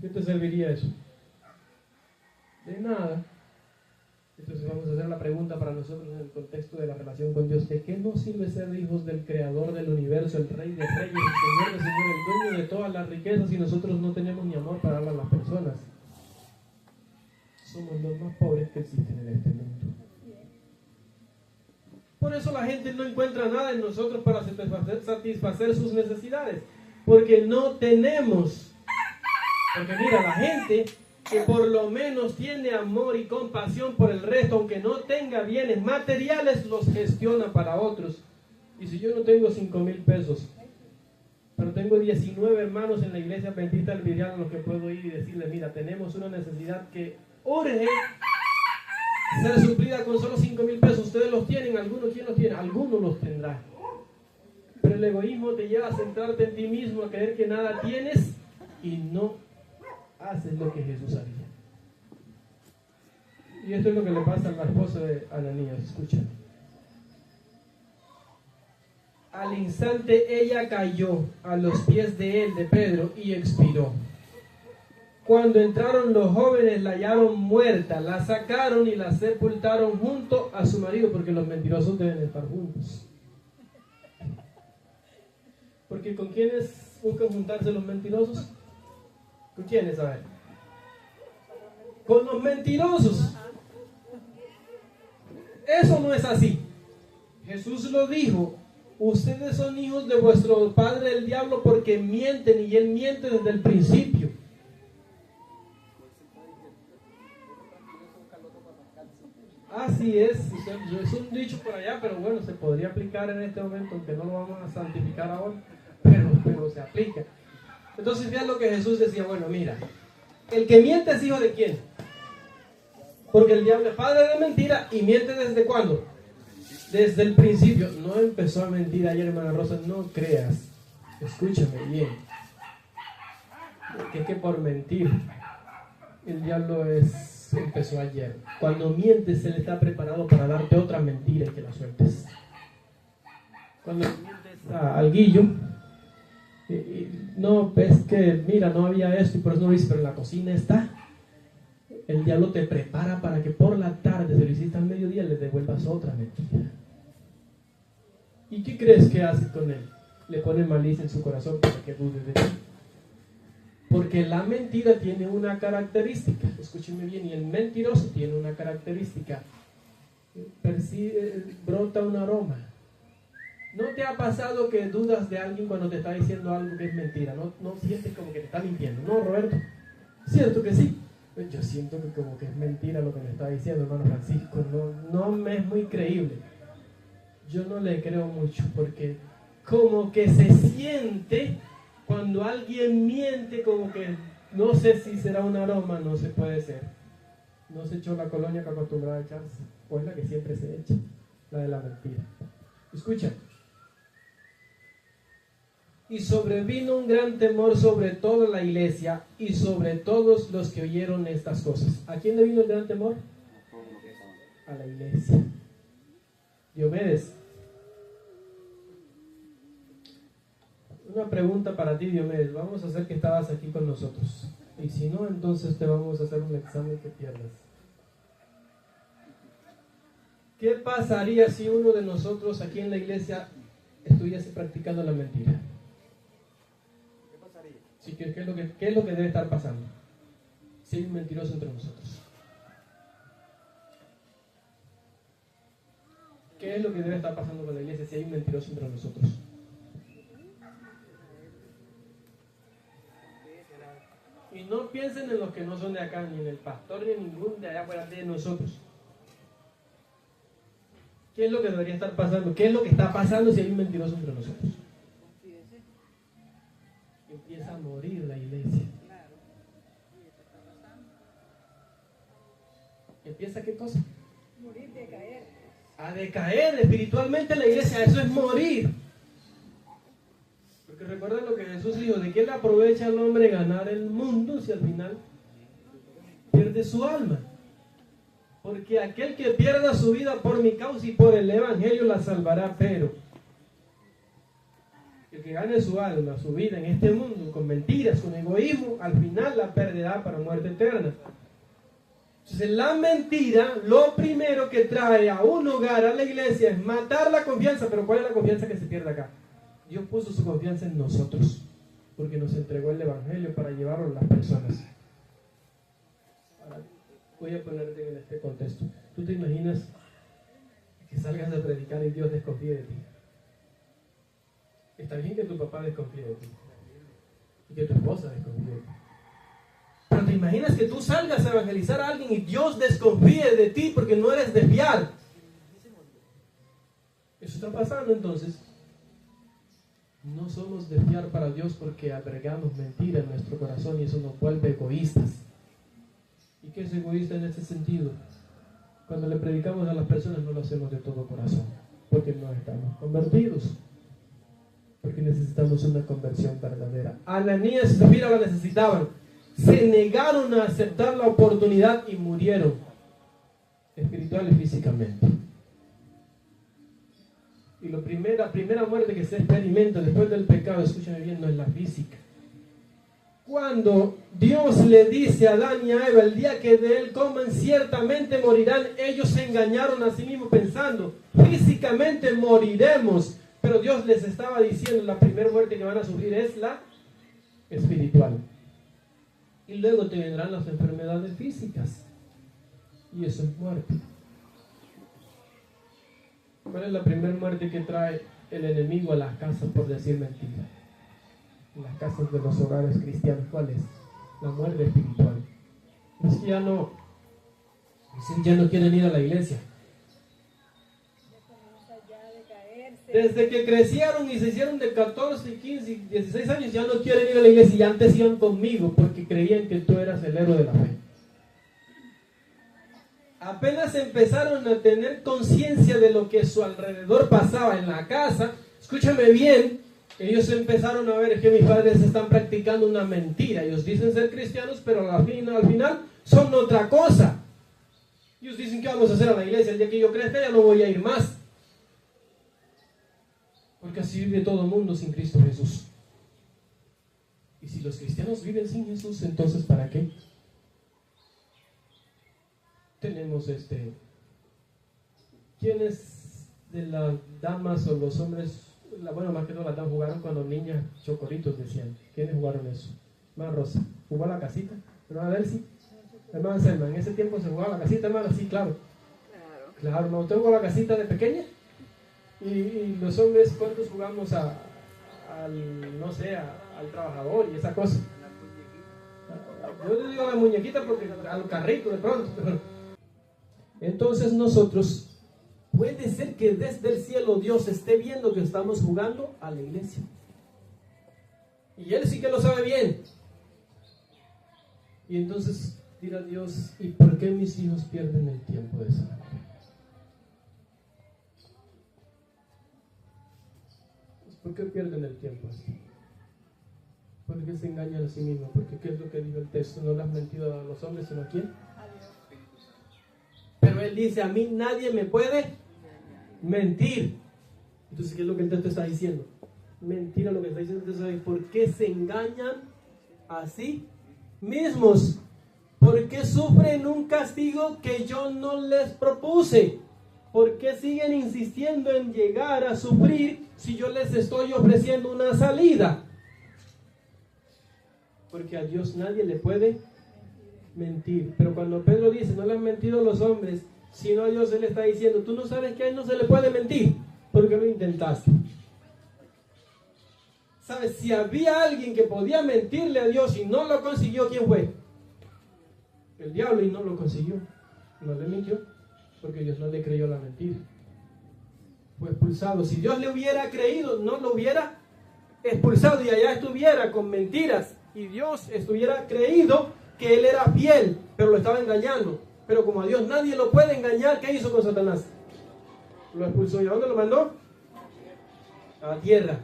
¿qué te serviría eso? De nada. Entonces vamos a hacer la pregunta para nosotros en el contexto de la relación con Dios. ¿De qué nos sirve ser hijos del Creador del universo, el Rey de Reyes, el Señor de Señores, el dueño de todas las riquezas, si nosotros no tenemos ni amor para darle a las personas? Somos los más pobres que existen en este mundo. Por eso la gente no encuentra nada en nosotros para satisfacer sus necesidades, porque no tenemos. Porque mira, la gente que por lo menos tiene amor y compasión por el resto, aunque no tenga bienes materiales, los gestiona para otros. Y si yo no tengo 5,000 pesos, pero tengo 19 hermanos en la iglesia adventista del Viral a los que puedo ir y decirles, mira, tenemos una necesidad que urge ser suplida con solo 5,000 pesos. Ustedes los tienen, algunos, ¿quién los tiene? Algunos los tendrá. Pero el egoísmo te lleva a centrarte en ti mismo, a creer que nada tienes y no haces lo que Jesús haría. Y esto es lo que le pasa a la esposa de Ananías. Escucha. Al instante ella cayó a los pies de él, de Pedro, y expiró. Cuando entraron los jóvenes la hallaron muerta, la sacaron y la sepultaron junto a su marido, porque los mentirosos deben estar juntos. Porque ¿con quiénes buscan juntarse los mentirosos? ¿Con quiénes? A ver. Con los mentirosos. Eso no es así. Jesús lo dijo. Ustedes son hijos de vuestro padre el diablo porque mienten, y él miente desde el principio. Así es un dicho por allá, pero bueno, se podría aplicar en este momento, aunque no lo vamos a santificar ahora, pero se aplica. Entonces vean lo que Jesús decía, bueno, mira, el que miente es hijo de ¿quién? Porque el diablo es padre de mentira, y miente ¿desde cuándo? Desde el principio. No empezó a mentir ayer, hermana Rosa, no creas, escúchame bien, que es que por mentir el diablo empezó ayer. Cuando mientes, él está preparado para darte otra mentira y que la sueltes. cuando al guillo, no, ves que, mira, no había esto y por eso no lo hice, pero en la cocina está. El diablo te prepara para que por la tarde, si lo hiciste al mediodía, le devuelvas otra mentira. ¿Y qué crees que hace con él? Le pone malicia en su corazón para que dude de ti. Porque la mentira tiene una característica, escúchenme bien, y el mentiroso tiene una característica. Brota un aroma. ¿No te ha pasado que dudas de alguien cuando te está diciendo algo que es mentira? ¿No sientes como que te está mintiendo? ¿No, Roberto? ¿Cierto que sí? Yo siento que como que es mentira lo que me está diciendo, hermano Francisco. No me es muy creíble. Yo no le creo mucho porque como que se siente cuando alguien miente, como que no sé si será un aroma, no se puede ser. No se echó la colonia que acostumbraba a echarse, o es la que siempre se echa, la de la mentira. Escucha. Y sobrevino un gran temor sobre toda la iglesia y sobre todos los que oyeron estas cosas. ¿A quién le vino el gran temor? A la iglesia. Diomedes. Una pregunta para ti, Diomedes. Vamos a hacer que estabas aquí con nosotros. Y si no, entonces te vamos a hacer un examen que pierdas. ¿Qué pasaría si uno de nosotros aquí en la iglesia estuviese practicando la mentira? ¿Qué pasaría? Sí, ¿qué es lo que debe estar pasando? Si hay un mentiroso entre nosotros. ¿Qué es lo que debe estar pasando con la iglesia si hay un mentiroso entre nosotros? Y no piensen en los que no son de acá, ni en el pastor, ni en ninguno de allá afuera de nosotros. ¿Qué es lo que debería estar pasando? ¿Qué es lo que está pasando si hay un mentiroso entre nosotros? Empieza a morir la iglesia. ¿Empieza qué cosa? Morir, decaer. A decaer espiritualmente la iglesia, eso es morir. Porque recuerden lo que Jesús dijo, ¿de qué le aprovecha al hombre ganar el mundo si al final pierde su alma? Porque aquel que pierda su vida por mi causa y por el evangelio la salvará, pero el que gane su alma, su vida en este mundo con mentiras, con egoísmo, al final la perderá para muerte eterna. Entonces la mentira, lo primero que trae a un hogar, a la iglesia, es matar la confianza. Pero ¿cuál es la confianza que se pierde acá? Dios puso su confianza en nosotros, porque nos entregó el evangelio para llevarlo a las personas. Ahora, voy a ponerte en este contexto. ¿Tú te imaginas que salgas a predicar y Dios desconfíe de ti? Está bien que tu papá desconfíe de ti y que tu esposa desconfíe de ti. Pero te imaginas que tú salgas a evangelizar a alguien y Dios desconfíe de ti porque no eres de fiar. Eso está pasando entonces. No somos de fiar para Dios porque albergamos mentira en nuestro corazón y eso nos vuelve egoístas. ¿Y qué es egoísta en este sentido? Cuando le predicamos a las personas no lo hacemos de todo corazón, porque no estamos convertidos, porque necesitamos una conversión verdadera. Ananías y Zafira la necesitaban, se negaron a aceptar la oportunidad y murieron espiritual y físicamente. Y la primera muerte que se experimenta después del pecado, escúchame bien, no es la física. Cuando Dios le dice a Adán y a Eva, el día que de él coman ciertamente morirán, ellos se engañaron a sí mismos pensando, físicamente moriremos. Pero Dios les estaba diciendo, la primera muerte que van a sufrir es la espiritual. Y luego te vendrán las enfermedades físicas. Y eso es muerte. ¿Cuál es la primera muerte que trae el enemigo a las casas por decir mentira? En las casas de los hogares cristianos, ¿cuál es? La muerte espiritual. Es que ya no quieren ir a la iglesia. Desde que crecieron y se hicieron de 14, 15, 16 años, ya no quieren ir a la iglesia. Y antes iban conmigo porque creían que tú eras el héroe de la fe. Apenas empezaron a tener conciencia de lo que a su alrededor pasaba en la casa, escúchame bien, ellos empezaron a ver que mis padres están practicando una mentira. Ellos dicen ser cristianos, pero al final son otra cosa. Ellos dicen que vamos a hacer a la iglesia, el día que yo crezca ya no voy a ir más. Porque así vive todo el mundo sin Cristo Jesús. Y si los cristianos viven sin Jesús, entonces ¿para qué? Tenemos ¿quiénes de las damas o los hombres, bueno, más que todo las damas jugaron cuando niñas chocorritos decían? ¿Quiénes jugaron eso? Hermana Rosa, ¿jugó a la casita? Hermana Delcy, hermana Selma, ¿en ese tiempo se jugaba a la casita, hermana? Sí, claro. Claro, ¿no? ¿Usted jugó a la casita de pequeña? Y los hombres, ¿cuántos jugamos al trabajador y esa cosa? Yo le digo a la muñequita porque al carrito de pronto. Entonces nosotros, puede ser que desde el cielo Dios esté viendo que estamos jugando a la iglesia. Y Él sí que lo sabe bien. Y entonces dirá Dios, ¿y por qué mis hijos pierden el tiempo de esa manera? ¿Por qué pierden el tiempo así? ¿Por qué se engañan a sí mismos? Porque ¿qué es lo que dijo el texto? No le has mentido a los hombres, sino a quién. Pero él dice, a mí nadie me puede mentir. Entonces, ¿qué es lo que el texto está diciendo? Mentira lo que está diciendo el texto. ¿Por qué se engañan a sí mismos? ¿Por qué sufren un castigo que yo no les propuse? ¿Por qué siguen insistiendo en llegar a sufrir si yo les estoy ofreciendo una salida? Porque a Dios nadie le puede mentir. Pero cuando Pedro dice, no le han mentido los hombres, sino a Dios, él está diciendo, tú no sabes que a él no se le puede mentir, porque lo intentaste. ¿Sabes? Si había alguien que podía mentirle a Dios y no lo consiguió, ¿quién fue? El diablo, y no lo consiguió. No le mintió, porque Dios no le creyó la mentira. Fue expulsado. Si Dios le hubiera creído, no lo hubiera expulsado y allá estuviera con mentiras. Y Dios estuviera creído que él era fiel, pero lo estaba engañando. Pero como a Dios nadie lo puede engañar, ¿qué hizo con Satanás? Lo expulsó. ¿Y a dónde lo mandó? A la tierra.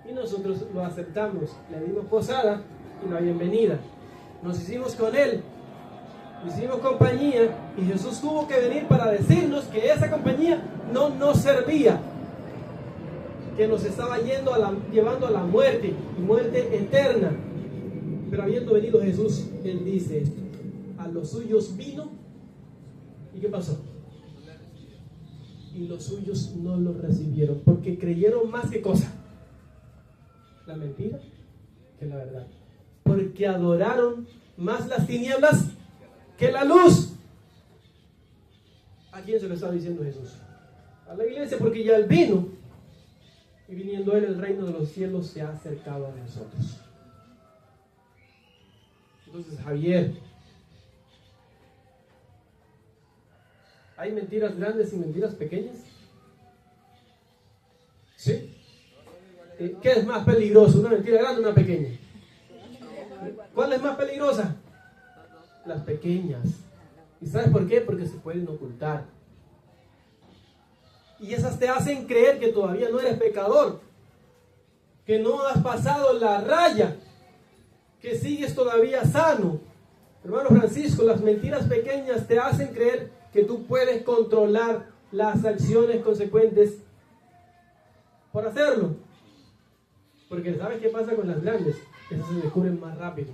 Y nosotros lo aceptamos, le dimos posada y la bienvenida. Nos hicimos con él, hicimos compañía, y Jesús tuvo que venir para decirnos que esa compañía no nos servía, que nos estaba llevando a la muerte, y muerte eterna. Pero habiendo venido Jesús, él dice, a los suyos vino, ¿y qué pasó? Y los suyos no lo recibieron, porque creyeron más que cosa, la mentira que la verdad, porque adoraron más las tinieblas que la luz. ¿A quién se lo está diciendo Jesús? A la iglesia, porque ya él vino, y viniendo él, el reino de los cielos se ha acercado a nosotros. Entonces, Javier, ¿hay mentiras grandes y mentiras pequeñas? ¿Sí? ¿Qué es más peligroso? ¿Una mentira grande o una pequeña? ¿Cuál es más peligrosa? Las pequeñas. ¿Y sabes por qué? Porque se pueden ocultar. Y esas te hacen creer que todavía no eres pecador, que no has pasado la raya, que sigues todavía sano. Hermano Francisco, las mentiras pequeñas te hacen creer que tú puedes controlar las acciones consecuentes por hacerlo. Porque ¿sabes qué pasa con las grandes? Esas se descubren más rápido.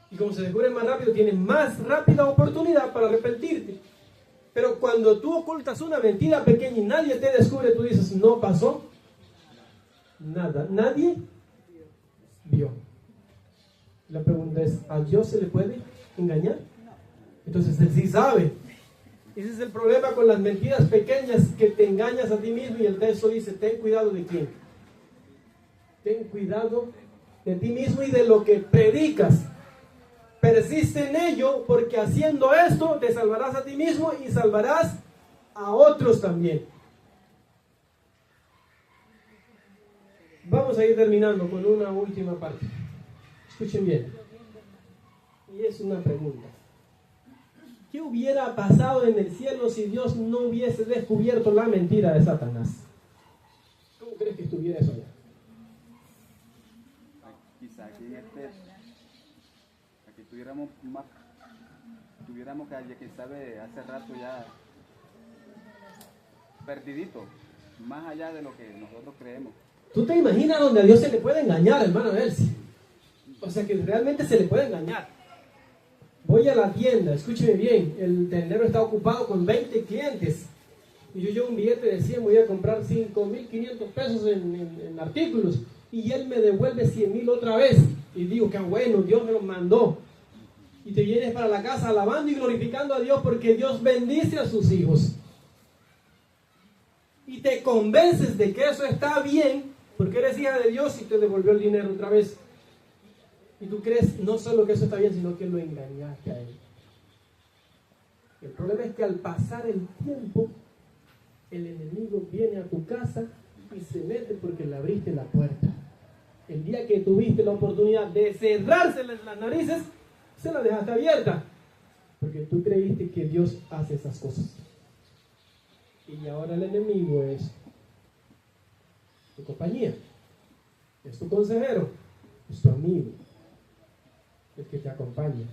Y como se descubren más rápido, tienes más rápida oportunidad para arrepentirte. Pero cuando tú ocultas una mentira pequeña y nadie te descubre, tú dices, no pasó nada. Nadie vio. La pregunta es, ¿a Dios se le puede engañar? Entonces Él sí sabe. Ese es el problema con las mentiras pequeñas, que te engañas a ti mismo, y el texto dice, ten cuidado de quién. Ten cuidado de ti mismo y de lo que predicas. Persiste en ello, porque haciendo esto te salvarás a ti mismo y salvarás a otros también. Vamos a ir terminando con una última parte. Escuchen bien. Y es una pregunta. ¿Qué hubiera pasado en el cielo si Dios no hubiese descubierto la mentira de Satanás? ¿Cómo crees que estuviera eso allá? Quizá aquí tuviéramos que, quién sabe, hace rato ya perdidito, más allá de lo que nosotros creemos. ¿Tú te imaginas donde a Dios se le puede engañar, hermano Elsie? O sea, que realmente se le puede engañar. Voy a la tienda, escúcheme bien, el tendero está ocupado con 20 clientes. Y yo llevo un billete de 100, voy a comprar 5.500 pesos en artículos. Y él me devuelve 100.000 otra vez. Y digo, qué bueno, Dios me lo mandó. Y te vienes para la casa alabando y glorificando a Dios porque Dios bendice a sus hijos. Y te convences de que eso está bien porque eres hija de Dios y te devolvió el dinero otra vez. Y tú crees no solo que eso está bien, sino que lo engañaste a él. El problema es que al pasar el tiempo, el enemigo viene a tu casa y se mete porque le abriste la puerta. El día que tuviste la oportunidad de cerrárseles las narices, se la dejaste abierta. Porque tú creíste que Dios hace esas cosas. Y ahora el enemigo es tu compañía, es tu consejero, es tu amigo, el que te acompaña.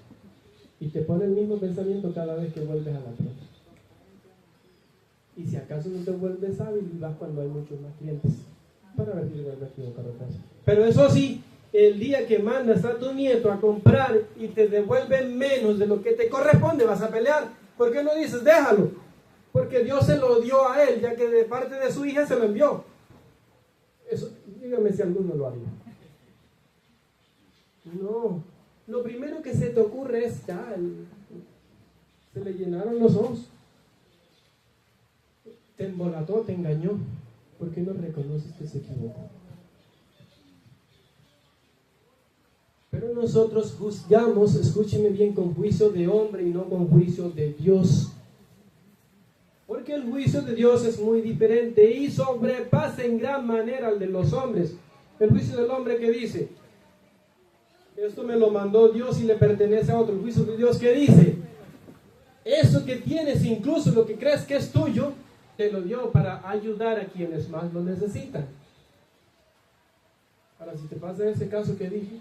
Y te pone el mismo pensamiento cada vez que vuelves a la tienda. Y si acaso no te vuelves hábil, vas cuando hay muchos más clientes para ver si te vuelves a equivocar otra vez. Pero eso sí, el día que mandas a tu nieto a comprar y te devuelven menos de lo que te corresponde, vas a pelear. ¿Por qué no dices déjalo? Porque Dios se lo dio a él, ya que de parte de su hija se lo envió. Eso, dígame si alguno lo haría. No, lo primero que se te ocurre es ya, se le llenaron los ojos. Te embolató, te engañó. ¿Por qué no reconoces que se equivocó? Pero nosotros juzgamos, escúcheme bien, con juicio de hombre y no con juicio de Dios. Porque el juicio de Dios es muy diferente y sobrepasa en gran manera al de los hombres. El juicio del hombre que dice, esto me lo mandó Dios y le pertenece a otro. El juicio de Dios que dice, eso que tienes, incluso lo que crees que es tuyo, te lo dio para ayudar a quienes más lo necesitan. Ahora, si te pasa ese caso que dije,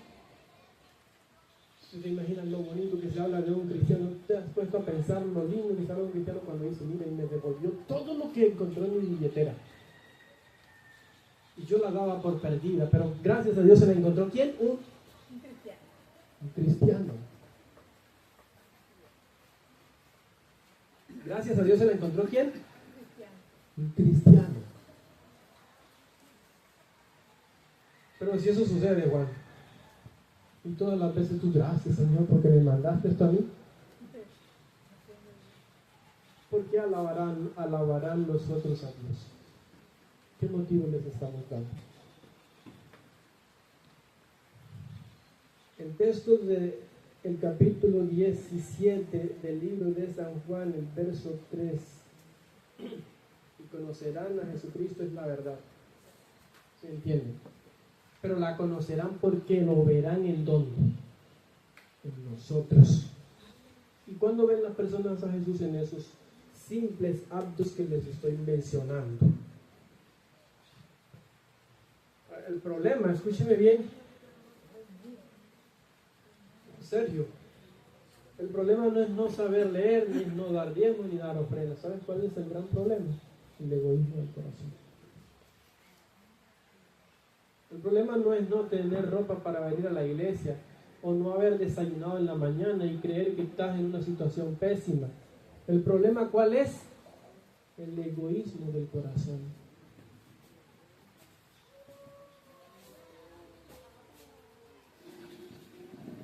¿te imaginas lo bonito que se habla de un cristiano? ¿Te has puesto a pensar lo lindo que se habla de un cristiano cuando dice, mira, y me devolvió todo lo que encontró en mi billetera? Y yo la daba por perdida, pero gracias a Dios se la encontró. ¿Quién? Un cristiano. Un cristiano. Gracias a Dios se la encontró. ¿Quién? Un cristiano. Pero si eso sucede, Juan, y todas las veces tú, gracias Señor porque me mandaste esto a mí, ¿por qué alabarán los otros a Dios? ¿Qué motivo les estamos dando? El texto del capítulo 17 del libro de San Juan, el verso 3, y conocerán a Jesucristo es la verdad. ¿Se entiende? Pero la conocerán porque lo verán en dónde, en nosotros. ¿Y cuándo ven las personas a Jesús? En esos simples actos que les estoy mencionando. El problema, escúcheme bien, en serio, el problema no es no saber leer, ni no dar diezmo, ni dar ofrendas. ¿Sabes cuál es el gran problema? El egoísmo del corazón. El problema no es no tener ropa para venir a la iglesia o no haber desayunado en la mañana y creer que estás en una situación pésima. El problema, ¿cuál es? El egoísmo del corazón.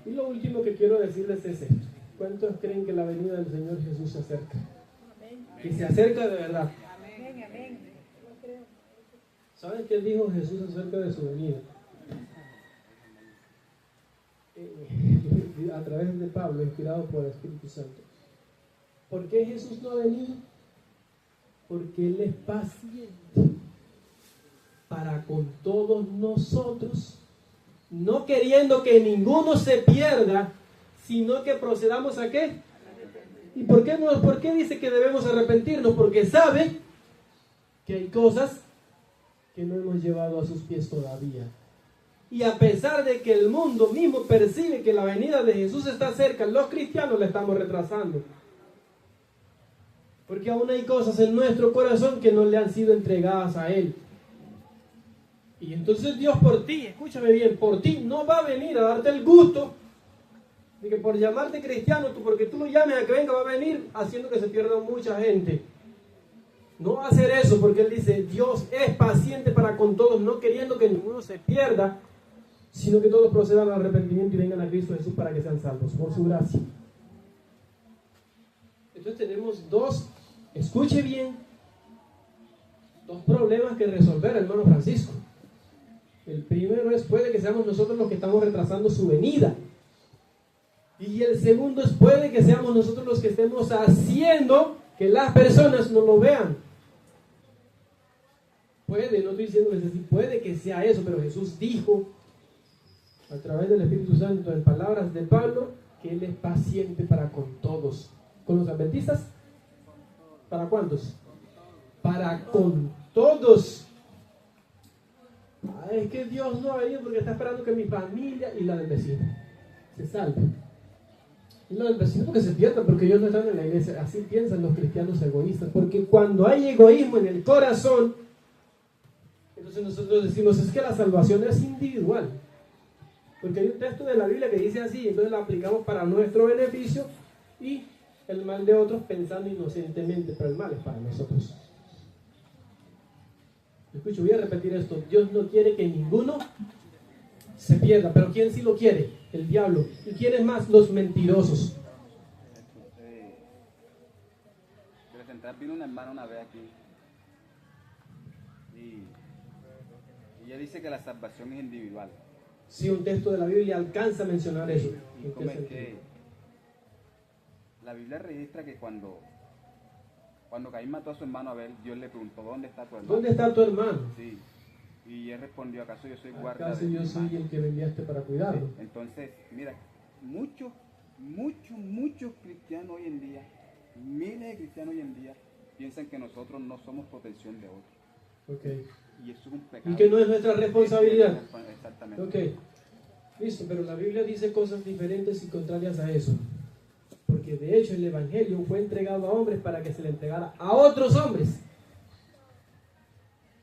Y lo último que quiero decirles es esto. ¿Cuántos creen que la venida del Señor Jesús se acerca? Que se acerca de verdad. ¿Saben qué dijo Jesús acerca de su venida? A través de Pablo, inspirado por el Espíritu Santo. ¿Por qué Jesús no ha venido? Porque Él es paciente para con todos nosotros, no queriendo que ninguno se pierda, sino que procedamos ¿a qué? ¿Y por qué dice que debemos arrepentirnos? Porque sabe que hay cosas que no hemos llevado a sus pies todavía. Y a pesar de que el mundo mismo percibe que la venida de Jesús está cerca, los cristianos la estamos retrasando. Porque aún hay cosas en nuestro corazón que no le han sido entregadas a Él. Y entonces Dios por ti, escúchame bien, por ti no va a venir a darte el gusto de que por llamarte cristiano, porque tú lo llames a que venga, va a venir haciendo que se pierda mucha gente. No va a hacer eso, porque Él dice, Dios es paciente para con todos, no queriendo que ninguno se pierda, sino que todos procedan al arrepentimiento y vengan a Cristo Jesús para que sean salvos, por su gracia. Entonces tenemos dos, escuche bien, dos problemas que resolver, hermano Francisco. El primero es, puede que seamos nosotros los que estamos retrasando su venida. Y el segundo es, puede que seamos nosotros los que estemos haciendo que las personas no lo vean. Puede, no estoy diciendo que sea así, puede que sea eso, pero Jesús dijo a través del Espíritu Santo, en palabras de Pablo, que Él es paciente para con todos. ¿Con los adventistas? ¿Para cuántos? Para con todos. Es que Dios no ha venido porque está esperando que mi familia y la del vecino se salve. Y la del vecino porque se pierda, porque ellos no están en la iglesia. Así piensan los cristianos egoístas. Porque cuando hay egoísmo en el corazón, entonces nosotros decimos, es que la salvación es individual. Porque hay un texto de la Biblia que dice así, entonces lo aplicamos para nuestro beneficio y el mal de otros pensando inocentemente, pero el mal es para nosotros. Escucho, voy a repetir esto. Dios no quiere que ninguno se pierda, pero ¿quién sí lo quiere? El diablo. ¿Y quiénes más? Los mentirosos. Presentar vino una hermana una vez aquí y ella dice que la salvación es individual. Sí, un texto de la Biblia alcanza a mencionar eso. Y comenté, la Biblia registra que cuando Caín mató a su hermano Abel, Dios le preguntó, ¿dónde está tu hermano? ¿Dónde está tu hermano? Sí. Y él respondió, ¿acaso yo soy guarda ¿Acaso de yo mi soy hermano? el que me enviaste para cuidarlo? Entonces, mira, muchos cristianos hoy en día, miles de cristianos hoy en día, piensan que nosotros no somos protección de otros. Ok. Y eso es un pecado. Y que no es nuestra responsabilidad. Exactamente. Ok. Listo, pero la Biblia dice cosas diferentes y contrarias a eso. Porque de hecho el Evangelio fue entregado a hombres para que se le entregara a otros hombres.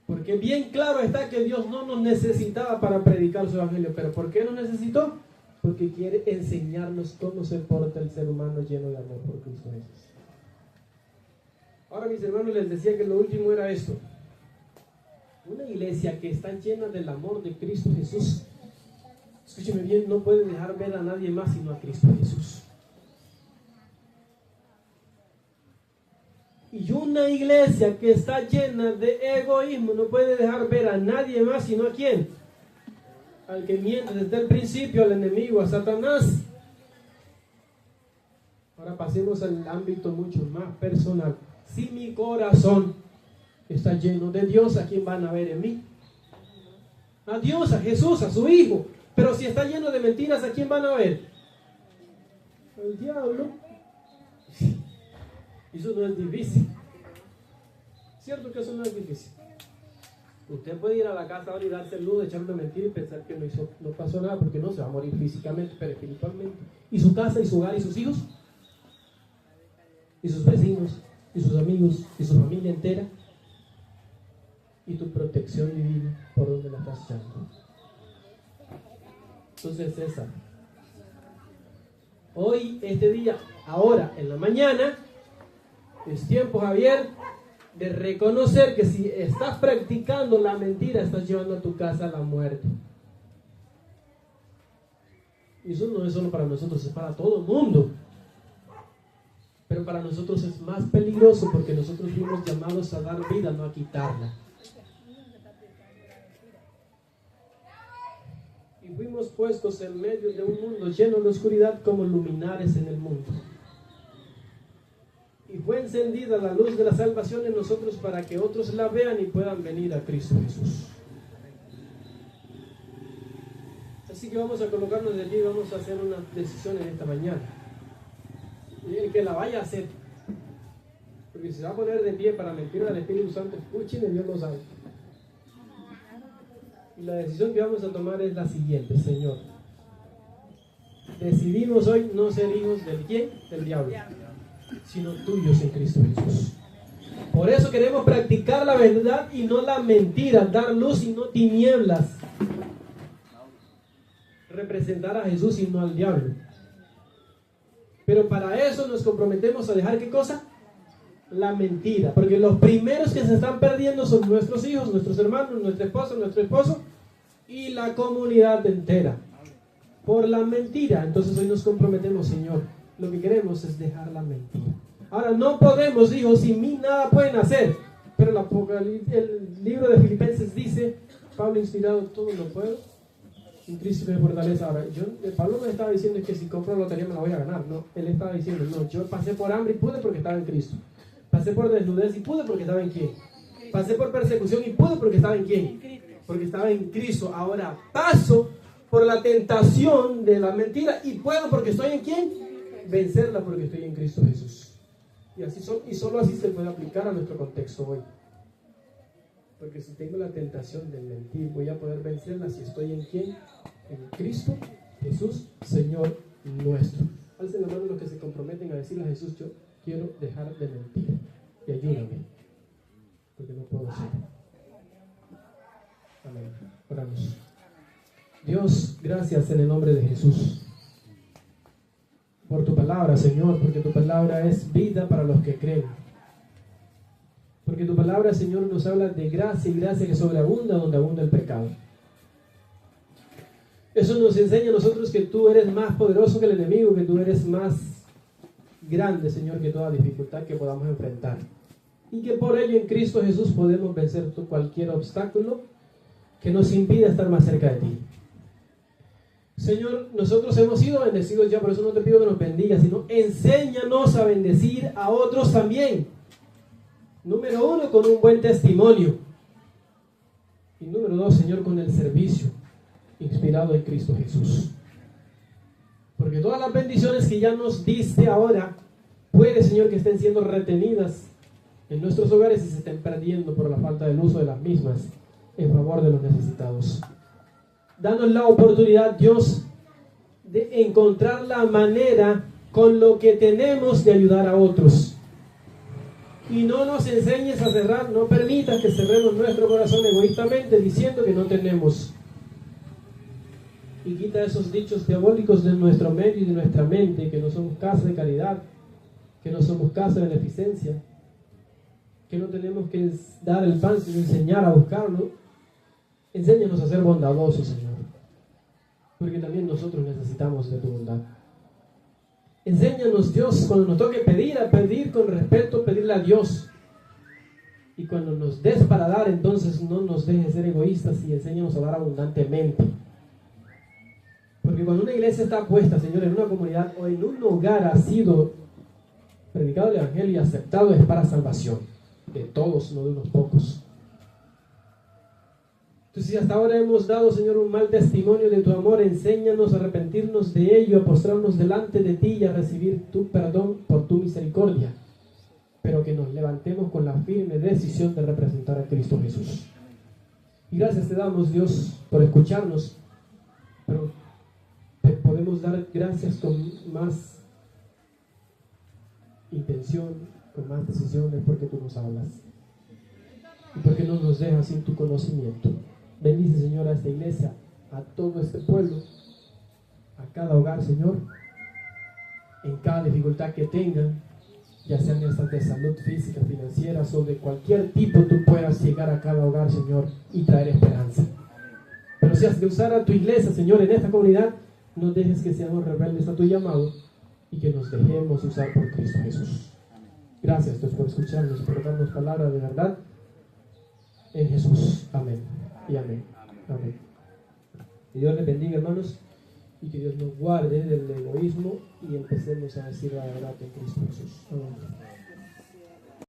Porque bien claro está que Dios no nos necesitaba para predicar su Evangelio. ¿Pero por qué nos necesitó? Porque quiere enseñarnos cómo se porta el ser humano lleno de amor por Cristo Jesús. Ahora, mis hermanos, les decía que lo último era esto. Una iglesia que está llena del amor de Cristo Jesús, escúcheme bien, no puede dejar ver a nadie más sino a Cristo Jesús. Y una iglesia que está llena de egoísmo no puede dejar ver a nadie más sino a ¿quién? Al que miente desde el principio, al enemigo, a Satanás. Ahora pasemos al ámbito mucho más personal. Si mi corazón está lleno de Dios, ¿a quién van a ver en mí? A Dios, a Jesús, a su Hijo. Pero si está lleno de mentiras, ¿a quién van a ver? Al diablo. Eso no es difícil. ¿Cierto que eso no es difícil? Usted puede ir a la casa ahora y darse el lujo de echar una mentira y pensar que no pasó nada, porque no se va a morir físicamente, pero espiritualmente. ¿Y su casa, y su hogar, y sus hijos? ¿Y sus vecinos? ¿Y sus amigos? ¿Y su familia entera? ¿Y tu protección divina por donde la estás echando? Entonces, César, hoy, este día, ahora, en la mañana, es tiempo, Javier, de reconocer que si estás practicando la mentira, estás llevando a tu casa a la muerte. Y eso no es solo para nosotros, es para todo el mundo. Pero para nosotros es más peligroso porque nosotros fuimos llamados a dar vida, no a quitarla. Y fuimos puestos en medio de un mundo lleno de oscuridad como luminares en el mundo. Y fue encendida la luz de la salvación en nosotros para que otros la vean y puedan venir a Cristo Jesús. Así que vamos a colocarnos de pie y vamos a hacer una decisión en esta mañana. Y el que la vaya a hacer, porque si se va a poner de pie para mentir al Espíritu Santo, escuchen, Dios lo sabe. Y la decisión que vamos a tomar es la siguiente: Señor, decidimos hoy no ser hijos del ¿quién? Del diablo. sino tuyos en Cristo Jesús. Por eso queremos practicar la verdad y no la mentira, dar luz y no tinieblas, representar a Jesús y no al diablo. Pero para eso nos comprometemos a dejar, ¿qué cosa? La mentira, porque los primeros que se están perdiendo son nuestros hijos, nuestros hermanos, nuestra esposa, nuestro esposo y la comunidad entera, por la mentira. Entonces hoy nos comprometemos, Señor, lo que queremos es dejar la mentira. Ahora, no podemos, dijo, sin mí nada pueden hacer, pero el libro de Filipenses dice, Pablo inspirado, todo lo puedo en Cristo que me fortalece. Ahora, Pablo no estaba diciendo que si compro lotería me la voy a ganar, no, él estaba diciendo, no, yo pasé por hambre y pude porque estaba en Cristo, pasé por desnudez y pude porque estaba en quién, pasé por persecución y pude porque estaba en quién, porque estaba en Cristo. Ahora paso por la tentación de la mentira y puedo porque estoy en quién, vencerla porque estoy en Cristo Jesús. Y solo así se puede aplicar a nuestro contexto hoy. Porque si tengo la tentación de mentir, voy a poder vencerla si estoy en quién, en Cristo Jesús, Señor nuestro. Alcen la mano los que se comprometen a decirle a Jesús, yo quiero dejar de mentir y ayúdame, porque no puedo ser. Amén. Oramos. Dios, gracias en el nombre de Jesús por tu palabra, Señor, porque tu palabra es vida para los que creen. Porque tu palabra, Señor, nos habla de gracia y gracia que sobreabunda donde abunda el pecado. Eso nos enseña a nosotros que tú eres más poderoso que el enemigo, que tú eres más grande, Señor, que toda dificultad que podamos enfrentar. Y que por ello en Cristo Jesús podemos vencer cualquier obstáculo que nos impida estar más cerca de ti. Señor, nosotros hemos sido bendecidos ya, por eso no te pido que nos bendigas, sino enséñanos a bendecir a otros también. Número 1, con un buen testimonio. Y número 2, Señor, con el servicio inspirado en Cristo Jesús. Porque todas las bendiciones que ya nos diste ahora, puede, Señor, que estén siendo retenidas en nuestros hogares y se estén perdiendo por la falta del uso de las mismas en favor de los necesitados. Danos la oportunidad, Dios, de encontrar la manera con lo que tenemos de ayudar a otros. Y no nos enseñes a cerrar, no permitas que cerremos nuestro corazón egoístamente diciendo que no tenemos. Y quita esos dichos diabólicos de nuestro medio y de nuestra mente, que no somos casa de caridad, que no somos casa de beneficencia, que no tenemos que dar el pan sino enseñar a buscarlo. Enséñanos a ser bondadosos, Señor, porque también nosotros necesitamos de tu bondad. Enséñanos, Dios, cuando nos toque pedir, a pedir con respeto, pedirle a Dios. Y cuando nos des para dar, entonces no nos dejes ser egoístas y enséñanos a dar abundantemente. Porque cuando una iglesia está puesta, Señor, en una comunidad o en un hogar ha sido predicado el Evangelio y aceptado, es para salvación de todos, no de unos pocos. Entonces, si hasta ahora hemos dado, Señor, un mal testimonio de tu amor, enséñanos a arrepentirnos de ello, a postrarnos delante de ti y a recibir tu perdón por tu misericordia, pero que nos levantemos con la firme decisión de representar a Cristo Jesús. Y gracias te damos, Dios, por escucharnos, pero te podemos dar gracias con más intención, con más decisiones, porque tú nos hablas y porque no nos dejas sin tu conocimiento. Bendice, Señor, a esta iglesia, a todo este pueblo, a cada hogar, Señor, en cada dificultad que tengan, ya sean estas de salud física, financiera, o de cualquier tipo, tú puedas llegar a cada hogar, Señor, y traer esperanza. Pero si has de usar a tu iglesia, Señor, en esta comunidad, no dejes que seamos rebeldes a tu llamado y que nos dejemos usar por Cristo Jesús. Gracias, Dios, por escucharnos, por darnos palabra de verdad en Jesús. Amén. Y amén. Amén. Que Dios les bendiga, hermanos, y que Dios nos guarde del egoísmo y empecemos a decir la verdad en Cristo Jesús. Amén.